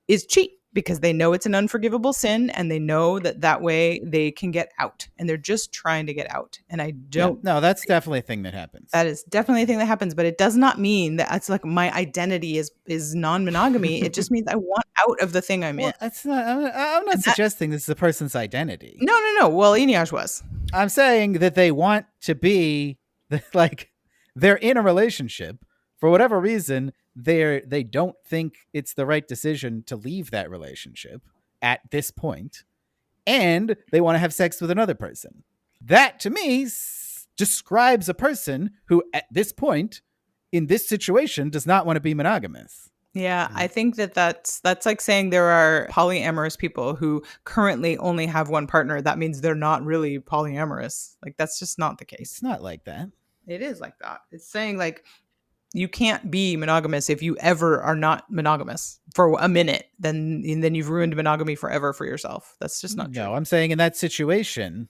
is cheat, because they know it's an unforgivable sin, and they know that way they can get out, and they're just trying to get out. And I don't. No, that's definitely a thing that happens. That is definitely a thing that happens, but it does not mean that it's like my identity is non-monogamy. It just means I want out of the thing I'm in. Well, it's not. I'm not suggesting this is a person's identity. No. Well, Inyas was. I'm saying that they want to be like, they're in a relationship for whatever reason. They don't think it's the right decision to leave that relationship at this point, and they want to have sex with another person. That to me describes a person who at this point in this situation does not want to be monogamous. Yeah, I think that's like saying there are polyamorous people who currently only have one partner. That means they're not really polyamorous. Like, that's just not the case. It's not like that. It is like that. It's saying like you can't be monogamous if you ever are not monogamous for a minute. Then you've ruined monogamy forever for yourself. That's just not true. No, I'm saying in that situation,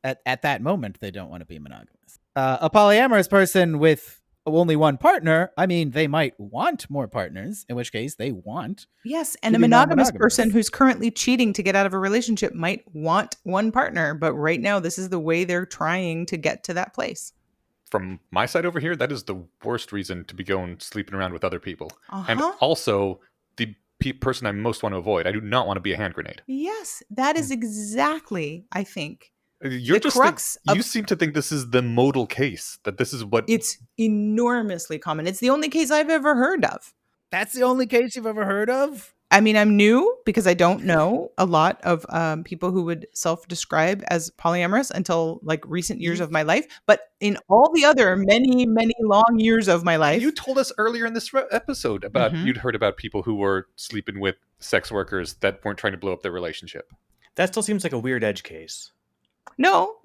at that moment, they don't want to be monogamous. A polyamorous person with only one partner, I mean, they might want more partners, in which case they want. Yes, and to a be monogamous non-monogamous. person who's currently cheating to get out of a relationship might want one partner, but right now this is the way they're trying to get to that place. From my side over here, that is the worst reason to be going sleeping around with other people. And Uh-huh. also the person I most want to avoid. I do not want to be a hand grenade. Yes, that is exactly, I think. You're The just crux you of- seem to think this is the modal case, that this is what It's enormously common. It's the only case I've ever heard of. That's the only case you've ever heard of? I mean, I'm new because I don't know a lot of people who would self-describe as polyamorous until like recent years of my life. But in all the other many, many long years of my life, you told us earlier in this episode about Mhm. you'd heard about people who were sleeping with sex workers that weren't trying to blow up their relationship. That still seems like a weird edge case. No,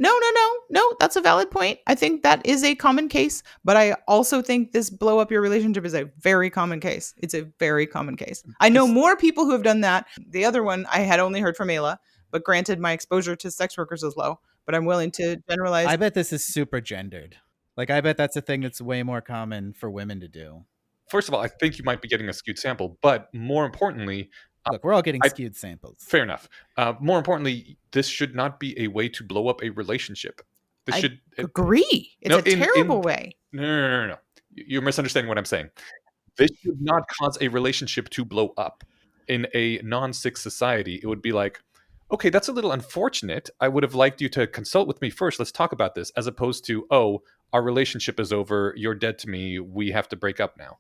that's a valid point. I think that is a common case, but I also think this blow up your relationship is a very common case. It's a very common case. I know more people who have done that. The other one I had only heard from Ayla, but granted my exposure to sex workers is low, but I'm willing to generalize. I bet this is super gendered. Like, I bet that's a thing that's way more common for women to do. First of all, I think you might be getting a skewed sample, but more importantly, Look, we're all getting skewed samples. fair enough. More importantly, this should not be a way to blow up a relationship. This I should agree. It's No, a terrible way. No. You're misunderstanding what I'm saying. This should not cause a relationship to blow up. In a non-sex society, it would be like, okay, that's a little unfortunate. I would have liked you to consult with me first. Let's talk about this, as opposed to, oh, our relationship is over. You're dead to me. We have to break up now.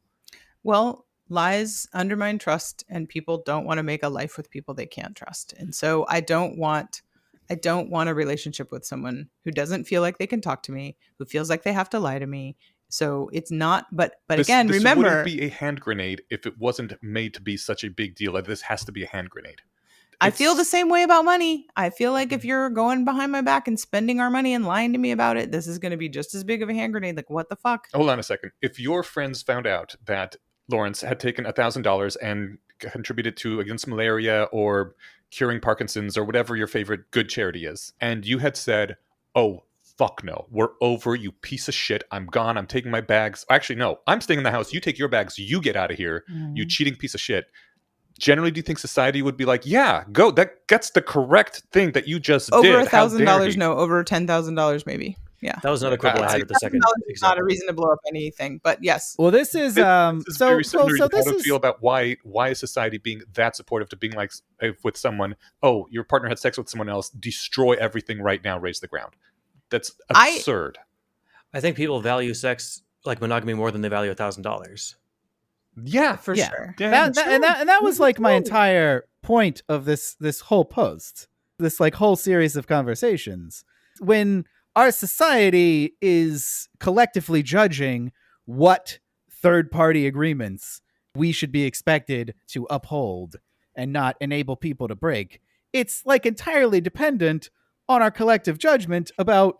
Well, lies undermine trust, and people don't want to make a life with people they can't trust. And so I don't want a relationship with someone who doesn't feel like they can talk to me, who feels like they have to lie to me. So it's not, but again, this remember, wouldn't be a hand grenade if it wasn't made to be such a big deal. Like, this has to be a hand grenade. I feel the same way about money. I feel like if you're going behind my back and spending our money and lying to me about it, this is going to be just as big of a hand grenade. Like, what the fuck? Hold on a second. If your friends found out that Lawrence had taken $1,000 and contributed to against malaria or curing Parkinson's or whatever your favorite good charity is, and you had said, oh, fuck no, we're over, you piece of shit, I'm gone, I'm taking my bags. Actually, no, I'm staying in the house, you take your bags, you get out of here, you cheating piece of shit. Generally, do you think society would be like, yeah, go, that's the correct thing that you just did? Over $1,000, no. Over $10,000, maybe. Yeah. That was another quibble I had with the second $1,000 is not a example. reason to blow up anything, but yes. Well, this is This is very similar to this how to is feel about why is society being that supportive to being like, with someone, oh, your partner had sex with someone else, destroy everything right now, raise the ground. That's absurd. I think people value sex like monogamy more than they value $1,000. Yeah, For sure. Yeah, that was like my entire point of this whole post, this like whole series of conversations. When our society is collectively judging what third-party agreements we should be expected to uphold and not enable people to break, it's like entirely dependent on our collective judgment about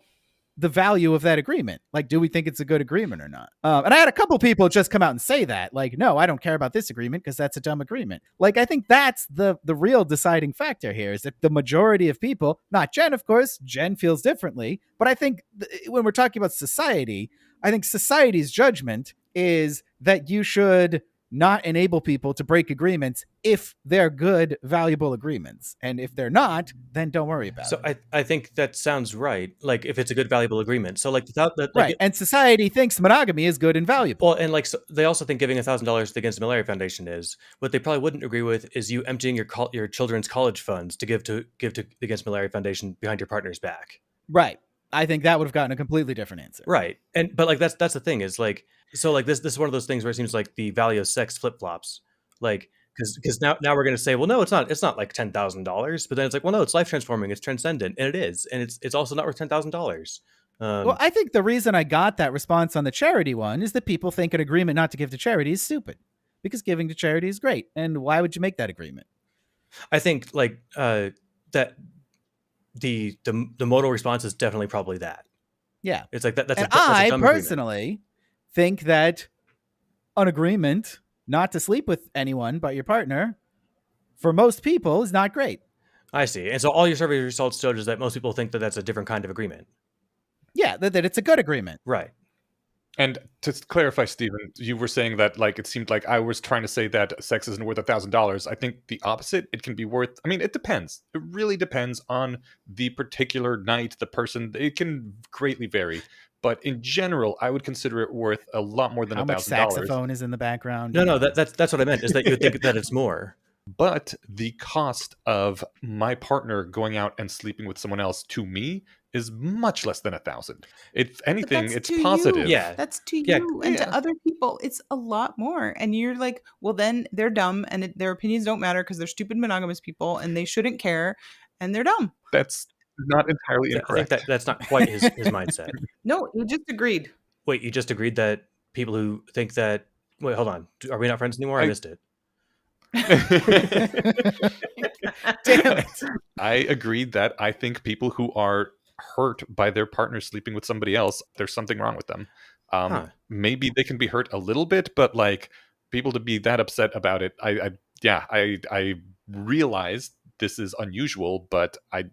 the value of that agreement. Like, do we think it's a good agreement or not? And I had a couple people just come out and say that, like, no, I don't care about this agreement because that's a dumb agreement. Like, I think that's the real deciding factor here, is that the majority of people, not Jen, of course, Jen feels differently, but I think when we're talking about society, I think society's judgment is that you should not enable people to break agreements if they're good, valuable agreements. And if they're not, then don't worry about it. So I think that sounds right. Like if it's a good, valuable agreement. So like without that, like, Right. And society thinks monogamy is good and valuable. well, and like so they also think giving $1,000 to the Against Malaria Foundation is. What they probably wouldn't agree with is you emptying your children's college funds to give to the Against Malaria Foundation behind your partner's back. Right. I think that would have gotten a completely different answer. Right. But like that's the thing is like, so like this is one of those things where it seems like the value of sex flip flops. Like because now we're going to say, well, no, it's not like $10,000, but then it's like, well, no, it's life transforming, it's transcendent, and it is, and it's also not worth $10,000. Well, I think the reason I got that response on the charity one is that people think an agreement not to give to charity is stupid, because giving to charity is great, and why would you make that agreement? I think like that the modal response is definitely probably that. Yeah, it's like that's and that's a I dumb personally think that an agreement not to sleep with anyone but your partner, for most people, is not great. I see. And so all your survey results showed is that most people think that that's a different kind of agreement. Yeah, that it's a good agreement. Right. And to clarify, Stephen, you were saying that like it seemed like I was trying to say that sex isn't worth $1,000. I think the opposite. It can be worth. I mean, it depends. It really depends on the particular night, the person. It can greatly vary. But in general, I would consider it worth a lot more than $1,000. How much saxophone is in the background? No, that's what I meant. Is that you would think that it's more. But the cost of my partner going out and sleeping with someone else to me is much less than $1,000. If anything, it's positive. Yeah, that's to you, and to other people, it's a lot more. And you're like, well, then they're dumb, and their opinions don't matter because they're stupid monogamous people, and they shouldn't care, and they're dumb. That's not entirely incorrect. I think that's not quite his mindset. No, you just agreed. Wait, you just agreed that people who think that. Wait, hold on. Are we not friends anymore? I missed it. Damn it. I agreed that I think people who are hurt by their partner sleeping with somebody else, there's something wrong with them. Maybe they can be hurt a little bit, but like people to be that upset about it, I realize this is unusual, but I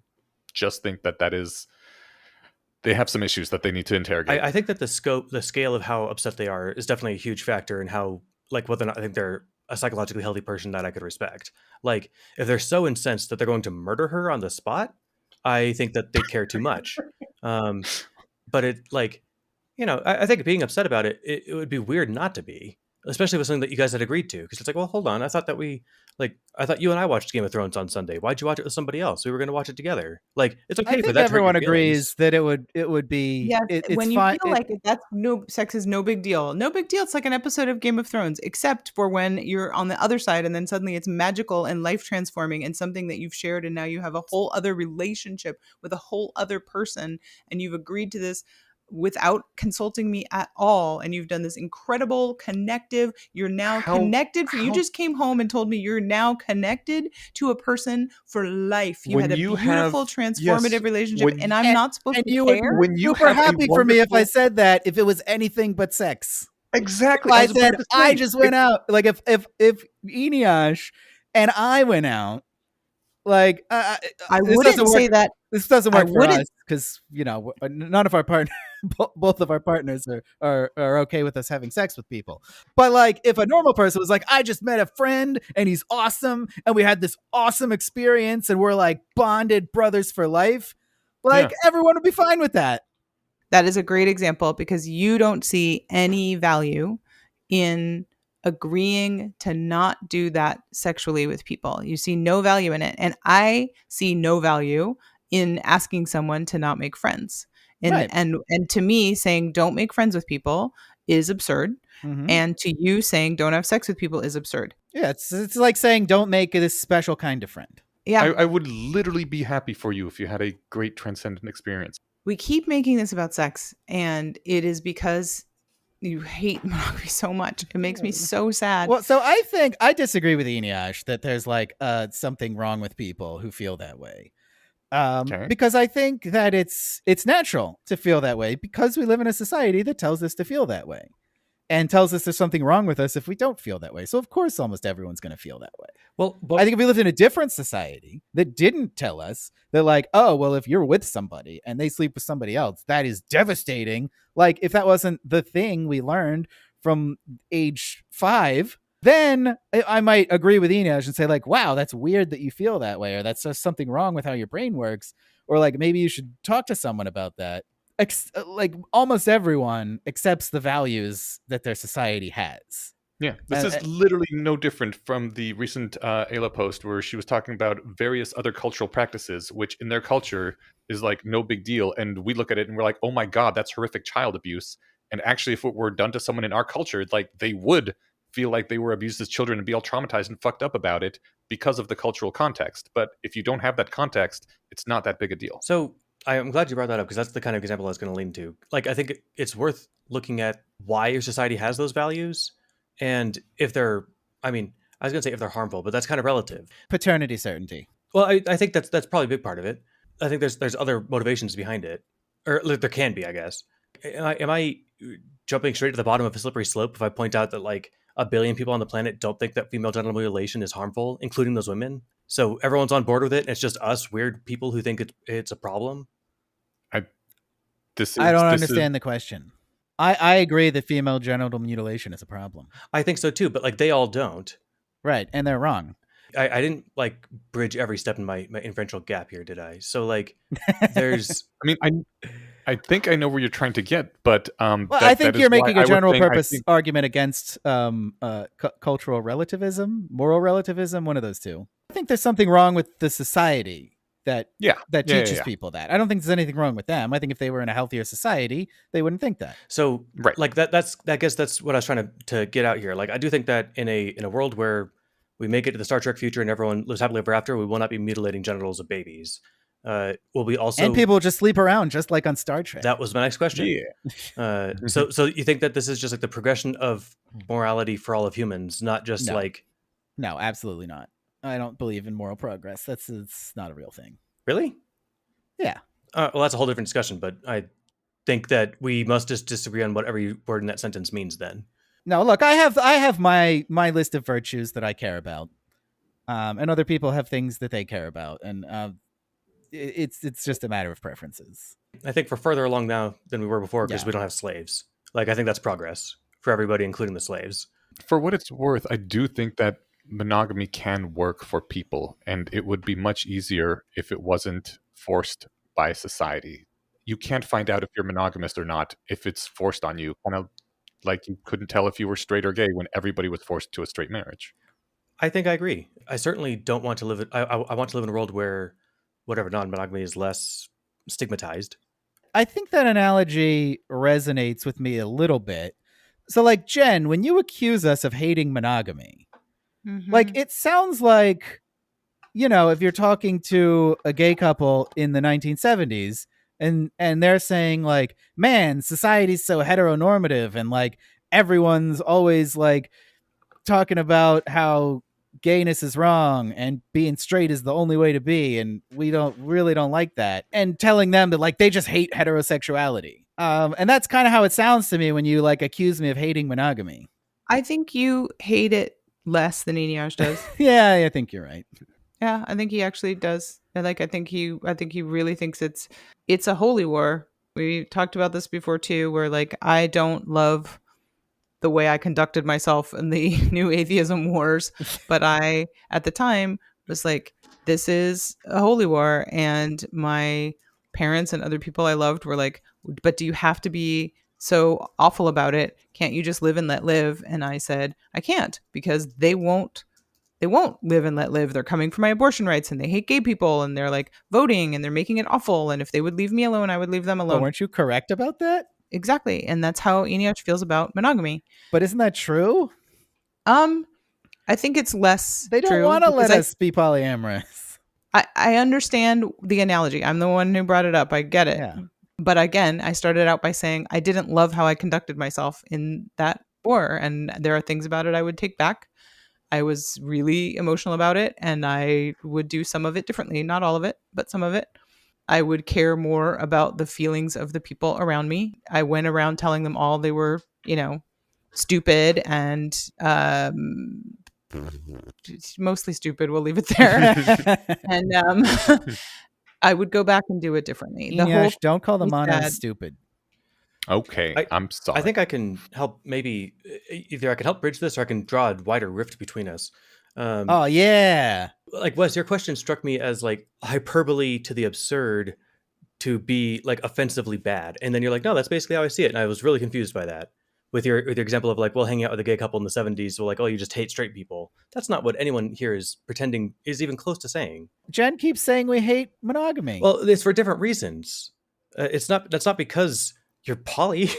just think that is they have some issues that they need to interrogate. I think that the scale of how upset they are is definitely a huge factor in how, like, whether or not I think they're a psychologically healthy person that I could respect. Like, if they're so incensed that they're going to murder her on the spot, I think that they care too much. But it, like, I think being upset about it, it would be weird not to be, especially with something that you guys had agreed to. Because it's like, well, hold on. I thought you and I watched Game of Thrones on Sunday. Why'd you watch it with somebody else? We were going to watch it together. Like, it's okay. I think everyone agrees that it would be. Yes, it's when you fine. feel like that's sex is no big deal. No big deal. It's like an episode of Game of Thrones, except for when you're on the other side and then suddenly it's magical and life transforming and something that you've shared, and now you have a whole other relationship with a whole other person, and you've agreed to this without consulting me at all, and you've done this incredible connective. You're now connected. You just came home and told me you're now connected to a person for life. You had a beautiful transformative relationship, and I'm not supposed to care. When you were happy for me if I said that, if it was anything but sex. Exactly. I said I just went out. Like if Eneash and I went out, like I wouldn't say that. This doesn't work for us because none of our partners, both of our partners are okay with us having sex with people. But like, if a normal person was like, I just met a friend and he's awesome, and we had this awesome experience, and we're like bonded brothers for life, like everyone would be fine with that. That is a great example because you don't see any value in agreeing to not do that sexually with people. You see no value in it. And I see no value in asking someone to not make friends. And to me, saying don't make friends with people is absurd. Mm-hmm. And to you, saying don't have sex with people is absurd. Yeah, it's like saying don't make this special kind of friend. Yeah, I would literally be happy for you if you had a great transcendent experience. We keep making this about sex, and it is because you hate monogamy so much. It makes me so sad. Well, so I think I disagree with Eneash that there's like something wrong with people who feel that way. Because I think that it's natural to feel that way because we live in a society that tells us to feel that way and tells us there's something wrong with us if we don't feel that way. So of course, almost everyone's going to feel that way. Well, but I think if we lived in a different society that didn't tell us that, like, oh, well, if you're with somebody and they sleep with somebody else, that is devastating. Like, if that wasn't the thing we learned from age 5, then I might agree with Enej and say, like, wow, that's weird that you feel that way, or that's just something wrong with how your brain works, or like maybe you should talk to someone about that. Like almost everyone accepts the values that their society has. Yeah, this is literally no different from the recent Ayla post where she was talking about various other cultural practices, which in their culture is like no big deal. And we look at it and we're like, oh my God, that's horrific child abuse. And actually, if it were done to someone in our culture, like they would feel like they were abused as children and be all traumatized and fucked up about it because of the cultural context. But if you don't have that context, it's not that big a deal. So I'm glad you brought that up because that's the kind of example I was going to lean to. Like, I think it's worth looking at why your society has those values and if they're, I mean, I was going to say if they're harmful, but that's kind of relative. Paternity certainty. Well, I think that's probably a big part of it. I think there's other motivations behind it, or there can be, I guess. Am I jumping straight to the bottom of a slippery slope if I point out that like 1 billion people on the planet don't think that female genital mutilation is harmful, including those women? So everyone's on board with it. And it's just us weird people who think it's a problem. I don't understand the question. I agree that female genital mutilation is a problem. I think so too, but like they all don't. Right, and they're wrong. I didn't like bridge every step in my inferential gap here, did I? So like there's I mean, I think I know where you're trying to get, but well, I think you're making a general purpose argument against cultural relativism, moral relativism, one of those two. I think there's something wrong with the society that teaches people that. I don't think there's anything wrong with them. I think if they were in a healthier society, they wouldn't think that. So right. Like I guess that's what I was trying to get out here. Like I do think that in a world where we make it to the Star Trek future and everyone lives happily ever after, we will not be mutilating genitals of babies. Will we also and people just sleep around just like on Star Trek? That was my next question. Yeah. So you think that this is just like the progression of morality for all of humans, not just No, absolutely not. I don't believe in moral progress. It's not a real thing. Really? Yeah. Well, that's a whole different discussion, but I think that we must just disagree on what every word in that sentence means then. No, look, I have my list of virtues that I care about. And other people have things that they care about. And it's just a matter of preferences. I think we're further along now than we were before because we don't have slaves. Like, I think that's progress for everybody, including the slaves. For what it's worth, I do think that monogamy can work for people, and it would be much easier if it wasn't forced by society. You can't find out if you're monogamous or not if it's forced on you. Kind of like you couldn't tell if you were straight or gay when everybody was forced to a straight marriage. I think I agree. I certainly don't want to live. I want to live in a world where whatever non-monogamy is less stigmatized. I think that analogy resonates with me a little bit. So, like, Jen, when you accuse us of hating monogamy, like, it sounds like, you know, if you're talking to a gay couple in the 1970s and they're saying, like, man, society's so heteronormative and, like, everyone's always, like, talking about how gayness is wrong and being straight is the only way to be, and we don't like that, and telling them that, like, they just hate heterosexuality. And that's kind of how it sounds to me when you, like, accuse me of hating monogamy. I think you hate it less than Enej does. Yeah, I think you're right. Yeah, I think he actually does. Like, I think he really thinks it's a holy war. We talked about this before too, where like I don't love the way I conducted myself in the new atheism wars, but I at the time was like, this is a holy war, and my parents and other people I loved were like, but do you have to be so awful about it? Can't you just live and let live? And I said, I can't, because they won't live and let live. They're coming for my abortion rights, and they hate gay people, and they're like voting, and they're making it awful. And if they would leave me alone, I would leave them alone. But weren't you correct about that? Exactly. And that's how Enej feels about monogamy. But isn't that true? I think it's less They don't want to let us be polyamorous. I understand the analogy. I'm the one who brought it up. I get it. Yeah. But again, I started out by saying I didn't love how I conducted myself in that war. And there are things about it I would take back. I was really emotional about it, and I would do some of it differently. Not all of it, but some of it. I would care more about the feelings of the people around me. I went around telling them all they were, stupid and mostly stupid. We'll leave it there. And I would go back and do it differently. The whole Eneash, don't call the was monos sad. stupid. Okay, I'm sorry. I think I can help. Maybe either I can help bridge this, or I can draw a wider rift between us. Oh yeah. Like Wes, your question struck me as like hyperbole to the absurd, to be like offensively bad, and then you're like, no, that's basically how I see it, and I was really confused by that. With your example of like, well, hanging out with a gay couple in the 70s, so like, oh, you just hate straight people. That's not what anyone here is pretending is even close to saying. Jen keeps saying we hate monogamy. Well, it's for different reasons. That's not because you're poly.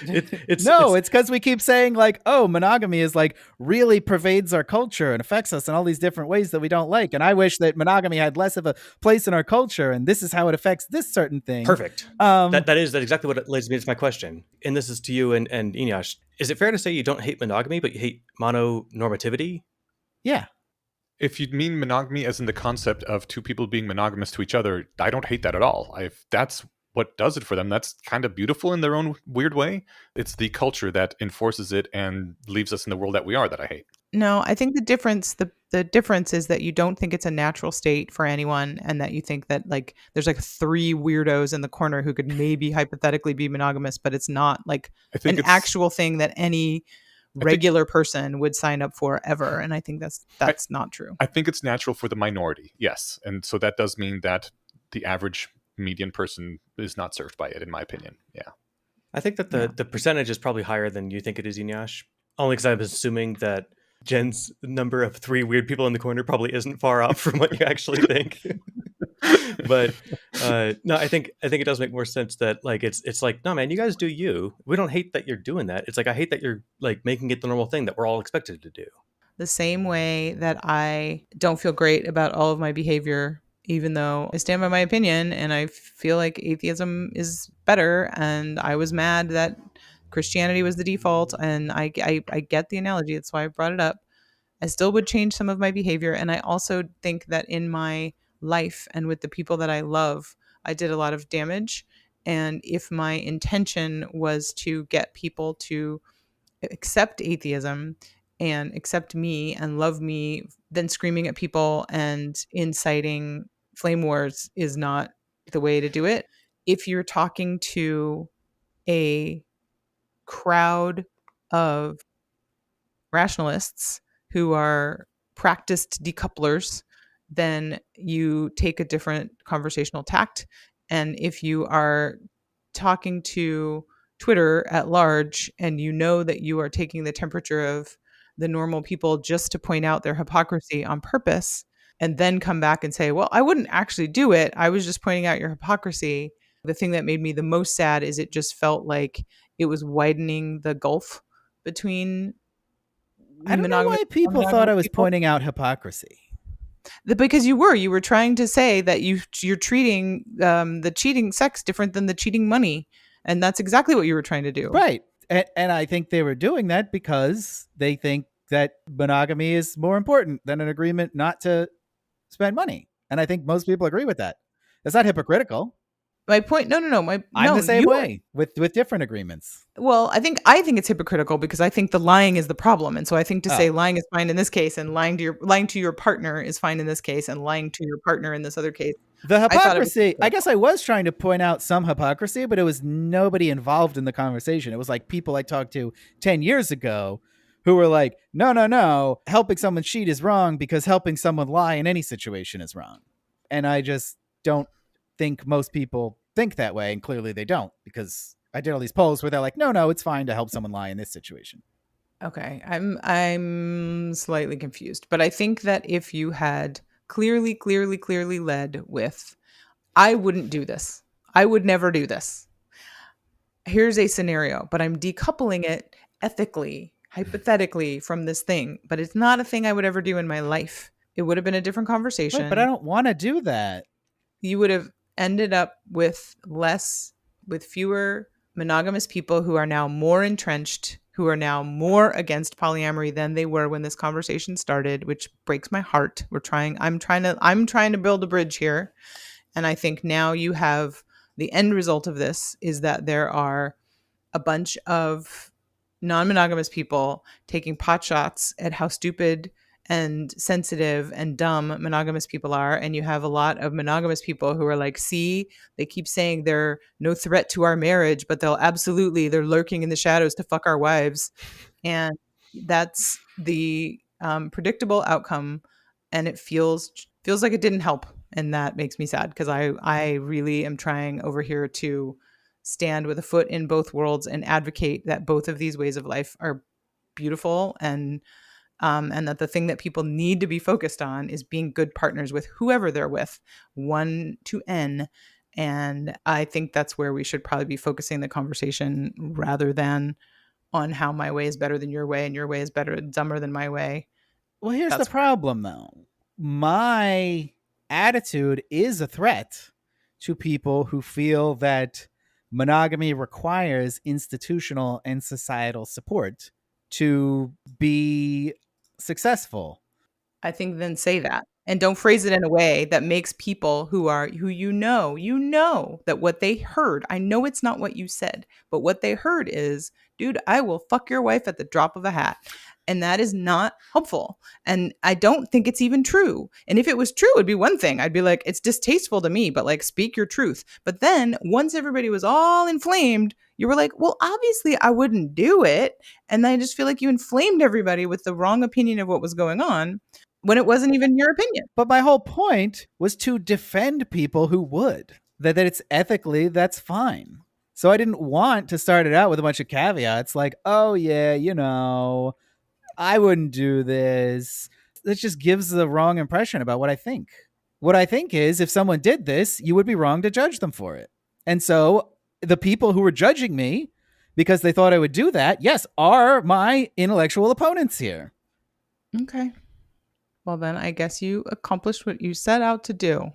It's because we keep saying like, oh, monogamy is like really pervades our culture and affects us in all these different ways that we don't like. And I wish that monogamy had less of a place in our culture, and this is how it affects this certain thing. perfect. That's exactly what leads me to my question. And this is to you and Eneash. Is it fair to say you don't hate monogamy, but you hate mononormativity? Yeah. If you mean monogamy as in the concept of two people being monogamous to each other, I don't hate that at all. That's what does it for them. That's kind of beautiful in their own weird way. It's the culture that enforces it and leaves us in the world that we are that I hate. No, I think the difference is that you don't think it's a natural state for anyone, and that you think that like there's like 3 weirdos in the corner who could maybe hypothetically be monogamous, but it's not like an actual thing that any regular person would sign up for ever. And I think that's not true. I think it's natural for the minority, yes. And so that does mean that the average median person is not served by it, in my opinion. Yeah. I think that the percentage is probably higher than you think it is, Eneash. Only because I was assuming that Jen's number of 3 weird people in the corner probably isn't far off from what you actually think. But no, I think it does make more sense that like it's like, no man, you guys do you. We don't hate that you're doing that. It's like I hate that you're like making it the normal thing that we're all expected to do. The same way that I don't feel great about all of my behavior, even though I stand by my opinion and I feel like atheism is better, and I was mad that Christianity was the default, and I get the analogy. That's why I brought it up. I still would change some of my behavior. And I also think that in my life and with the people that I love, I did a lot of damage. And if my intention was to get people to accept atheism and accept me and love me, then screaming at people and inciting flame wars is not the way to do it. If you're talking to a crowd of rationalists who are practiced decouplers, then you take a different conversational tact. And if you are talking to Twitter at large and you know that you are taking the temperature of the normal people just to point out their hypocrisy on purpose, and then come back and say, well, I wouldn't actually do it, I was just pointing out your hypocrisy. The thing that made me the most sad is it just felt like it was widening the gulf between I don't know why people thought I was pointing out hypocrisy. Because you were trying to say that you're treating the cheating sex different than the cheating money. And that's exactly what you were trying to do. Right. And I think they were doing that because they think that monogamy is more important than an agreement not to spend money. And I think most people agree with that. It's not hypocritical. My point, no. I'm the same way with different agreements. Well, I think it's hypocritical because I think the lying is the problem, and so I think to say lying is fine in this case, and lying to your partner is fine in this case, and lying to your partner in this other case. The hypocrisy. I guess I was trying to point out some hypocrisy, but it was nobody involved in the conversation. It was like people I talked to 10 years ago who were like, no, helping someone cheat is wrong because helping someone lie in any situation is wrong. And I just don't think most people think that way, and clearly they don't, because I did all these polls where they're like, no, it's fine to help someone lie in this situation. Okay, I'm slightly confused, but I think that if you had clearly led with, I wouldn't do this, I would never do this, here's a scenario, but I'm decoupling it ethically, hypothetically from this thing, but it's not a thing I would ever do in my life. It would have been a different conversation. Right, but I don't want to do that. You would have ended up with fewer monogamous people who are now more entrenched, who are now more against polyamory than they were when this conversation started, which breaks my heart. I'm trying to build a bridge here. And I think now you have the end result of this is that there are a bunch of non-monogamous people taking pot shots at how stupid and sensitive and dumb monogamous people are. And you have a lot of monogamous people who are like, see, they keep saying they're no threat to our marriage, but they're lurking in the shadows to fuck our wives. And that's the predictable outcome. And it feels like it didn't help. And that makes me sad because I really am trying over here to stand with a foot in both worlds and advocate that both of these ways of life are beautiful and that the thing that people need to be focused on is being good partners with whoever they're with, 1 to N. And I think that's where we should probably be focusing the conversation rather than on how my way is better than your way and your way is dumber than my way. Well, here's the problem, though. My attitude is a threat to people who feel that monogamy requires institutional and societal support to be successful. I think then say that. And don't phrase it in a way that makes people who you know that what they heard, I know it's not what you said, but what they heard is, dude, I will fuck your wife at the drop of a hat. And that is not helpful. And I don't think it's even true. And if it was true, it'd be one thing. I'd be like, it's distasteful to me, but like, speak your truth. But then once everybody was all inflamed, you were like, well, obviously I wouldn't do it. And I just feel like you inflamed everybody with the wrong opinion of what was going on when it wasn't even your opinion. But my whole point was to defend people who would. That it's ethically, that's fine. So I didn't want to start it out with a bunch of caveats like, oh yeah, I wouldn't do this. That just gives the wrong impression about what I think. What I think is if someone did this, you would be wrong to judge them for it. And so the people who were judging me because they thought I would do that, yes, are my intellectual opponents here. Okay. Well, then I guess you accomplished what you set out to do.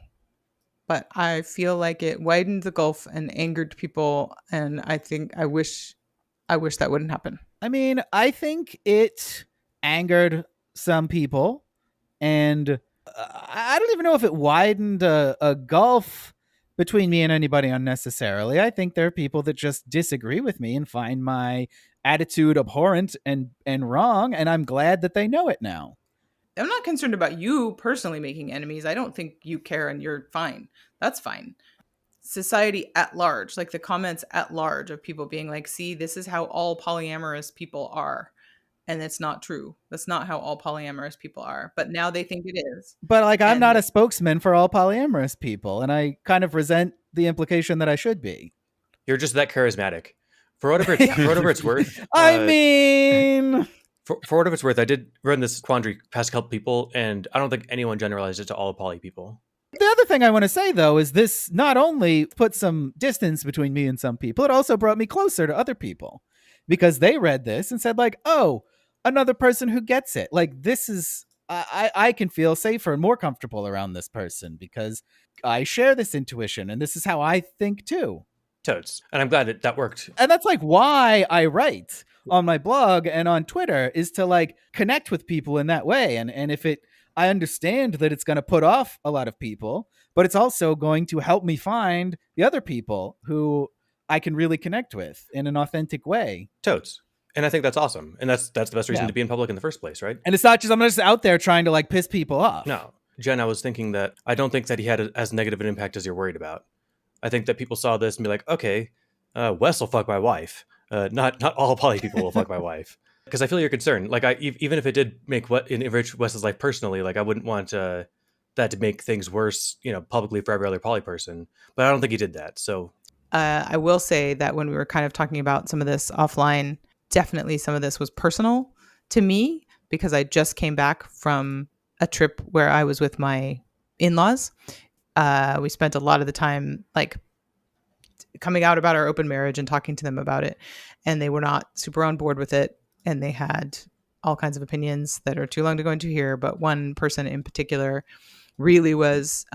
But I feel like it widened the gulf and angered people. And I wish that wouldn't happen. I mean, I think it angered some people. And I don't even know if it widened a gulf between me and anybody unnecessarily. I think there are people that just disagree with me and find my attitude abhorrent and wrong. And I'm glad that they know it now. I'm not concerned about you personally making enemies. I don't think you care and you're fine. That's fine. Society at large, like the comments at large of people being like, see, this is how all polyamorous people are. And it's not true. That's not how all polyamorous people are. But now they think it is. But like, I'm not a spokesman for all polyamorous people. And I kind of resent the implication that I should be. You're just that charismatic. For whatever it's worth. I mean... For whatever it's worth, I did run this quandary past a couple people, and I don't think anyone generalized it to all poly people. The other thing I want to say, though, is this not only put some distance between me and some people, it also brought me closer to other people. Because they read this and said, like, oh, another person who gets it. Like, this is... I can feel safer and more comfortable around this person because I share this intuition, and this is how I think, too. Totes. And I'm glad that worked. And that's, like, why I write on my blog and on Twitter is to like connect with people in that way. And if I understand that it's going to put off a lot of people, but it's also going to help me find the other people who I can really connect with in an authentic way. Totes. And I think that's awesome. And that's the best reason to be in public in the first place, right? And it's not just, I'm just out there trying to like piss people off. No. Jen, I was thinking that I don't think that he had as negative an impact as you're worried about. I think that people saw this and be like, okay, Wes will fuck my wife. Not all poly people will fuck my wife. Because I feel your concern. Like, even if it did enrich Wes's life personally, like I wouldn't want that to make things worse, publicly for every other poly person. But I don't think he did that. So I will say that when we were kind of talking about some of this offline, definitely some of this was personal to me because I just came back from a trip where I was with my in-laws. We spent a lot of the time like coming out about our open marriage and talking to them about it. And they were not super on board with it. And they had all kinds of opinions that are too long to go into here. But one person in particular really was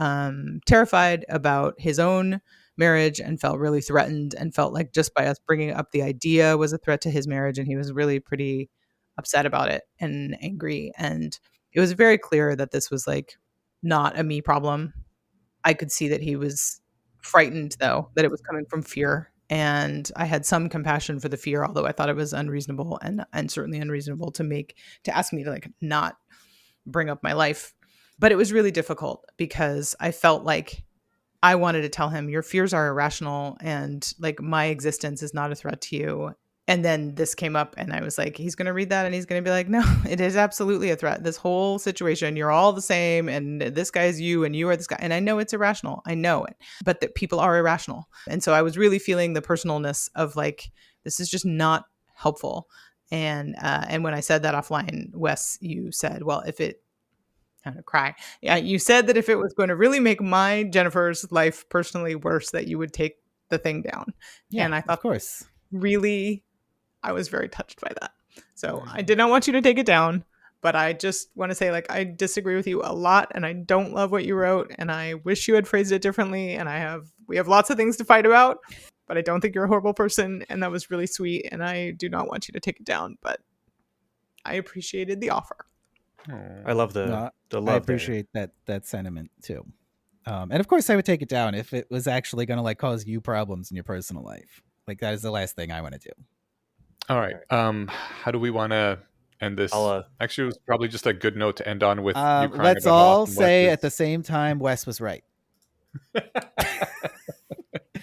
terrified about his own marriage and felt really threatened and felt like just by us bringing up the idea was a threat to his marriage. And he was really pretty upset about it and angry. And it was very clear that this was like not a me problem. I could see that he was frightened, though, that it was coming from fear. And I had some compassion for the fear, although I thought it was unreasonable and certainly unreasonable to ask me to like not bring up my life. But it was really difficult because I felt like I wanted to tell him your fears are irrational and like my existence is not a threat to you. And then this came up and I was like, he's going to read that and he's going to be like, no, it is absolutely a threat. This whole situation, you're all the same. And this guy is you and you are this guy. And I know it's irrational. I know it, but that people are irrational. And so I was really feeling the personalness of like, this is just not helpful. And when I said that offline, Wes, you said, well, if it, I'm gonna cry. Yeah, you said that if it was going to really make my Jennifer's life personally worse, that you would take the thing down. Yeah, and I thought, of course, really, I was very touched by that. So I did not want you to take it down, but I just want to say, like, I disagree with you a lot, and I don't love what you wrote, and I wish you had phrased it differently. And we have lots of things to fight about, but I don't think you're a horrible person, and that was really sweet. And I do not want you to take it down, but I appreciated the offer. I love the love. I appreciate that sentiment too. And of course I would take it down if it was actually going to like cause you problems in your personal life. Like that is the last thing I want to do. All right. How do we want to end this? Actually, it was probably just a good note to end on with. You crying let's about all Wes say is. at the same time, Wes was right.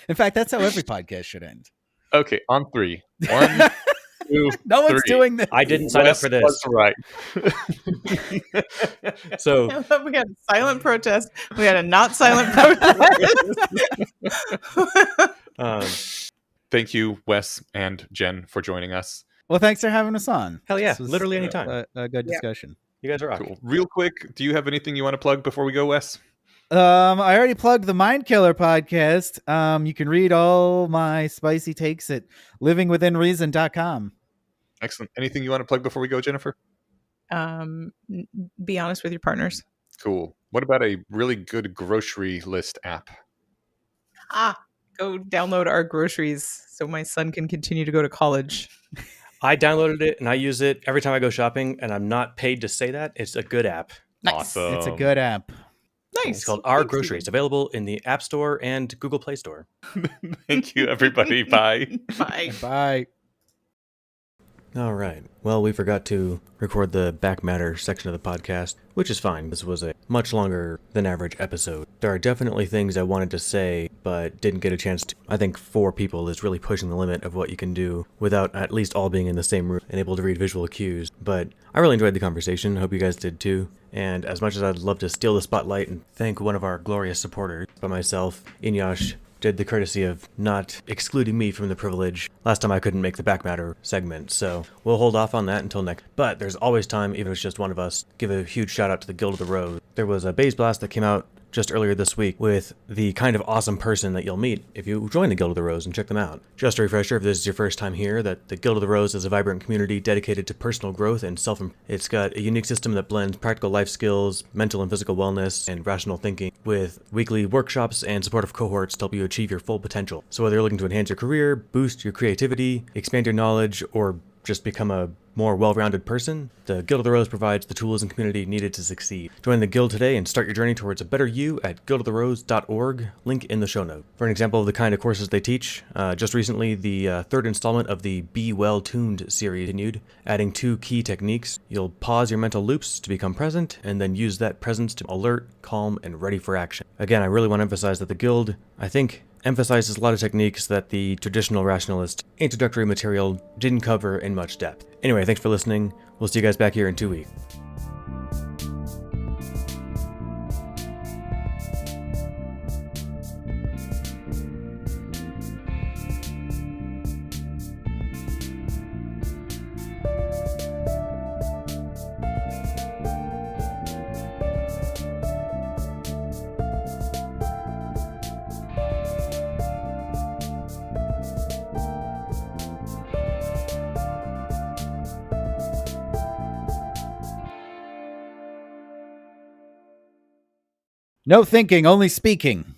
In fact, that's how every podcast should end. Okay, on 3. 1, 2, No one's 3. doing this. I didn't sign up for this. Was right. So we had a silent protest. We had a not silent protest. Thank you, Wes and Jen, for joining us. Well, thanks for having us on. Hell yeah, This was literally anytime. A good discussion. You guys are rock. Cool. Real quick, do you have anything you want to plug before we go, Wes? I already plugged the Mind Killer podcast. You can read all my spicy takes at livingwithinreason.com. Excellent. Anything you want to plug before we go, Jennifer? Be honest with your partners. Cool. What about a really good grocery list app? Go download our groceries so my son can continue to go to college. I downloaded it and I use it every time I go shopping, and I'm not paid to say that. It's a good app. Nice. Awesome. It's a good app. Nice. It's called Our Thanks, Groceries, Steven. available in the App Store and Google Play Store. Thank you, everybody. Bye. Bye. Bye. All right. Well, we forgot to record the back matter section of the podcast, which is fine. This was a much longer than average episode. There are definitely things I wanted to say, but didn't get a chance to. I think 4 people is really pushing the limit of what you can do without at least all being in the same room and able to read visual cues. But I really enjoyed the conversation. I hope you guys did too. And as much as I'd love to steal the spotlight and thank one of our glorious supporters, by myself, Inyash did the courtesy of not excluding me from the privilege. Last time I couldn't make the back matter segment, so we'll hold off on that until next. But there's always time, even if it's just one of us. Give a huge shout out to the Guild of the Rose. There was a Baze Blast that came out just earlier this week with the kind of awesome person that you'll meet if you join the Guild of the Rose and check them out. Just a refresher, if this is your first time here, that the Guild of the Rose is a vibrant community dedicated to personal growth and self-improvement. It's got a unique system that blends practical life skills, mental and physical wellness, and rational thinking with weekly workshops and supportive cohorts to help you achieve your full potential. So whether you're looking to enhance your career, boost your creativity, expand your knowledge, or just become a more well-rounded person, the Guild of the Rose provides the tools and community needed to succeed. Join the Guild today and start your journey towards a better you at guildoftherose.org, link in the show note. For an example of the kind of courses they teach, just recently the third installment of the Be Well Tuned series continued, adding 2 key techniques. You'll pause your mental loops to become present, and then use that presence to alert, calm, and ready for action. Again, I really want to emphasize that the Guild, I think, emphasizes a lot of techniques that the traditional rationalist introductory material didn't cover in much depth. Anyway, thanks for listening. We'll see you guys back here in 2 weeks. No thinking, only speaking.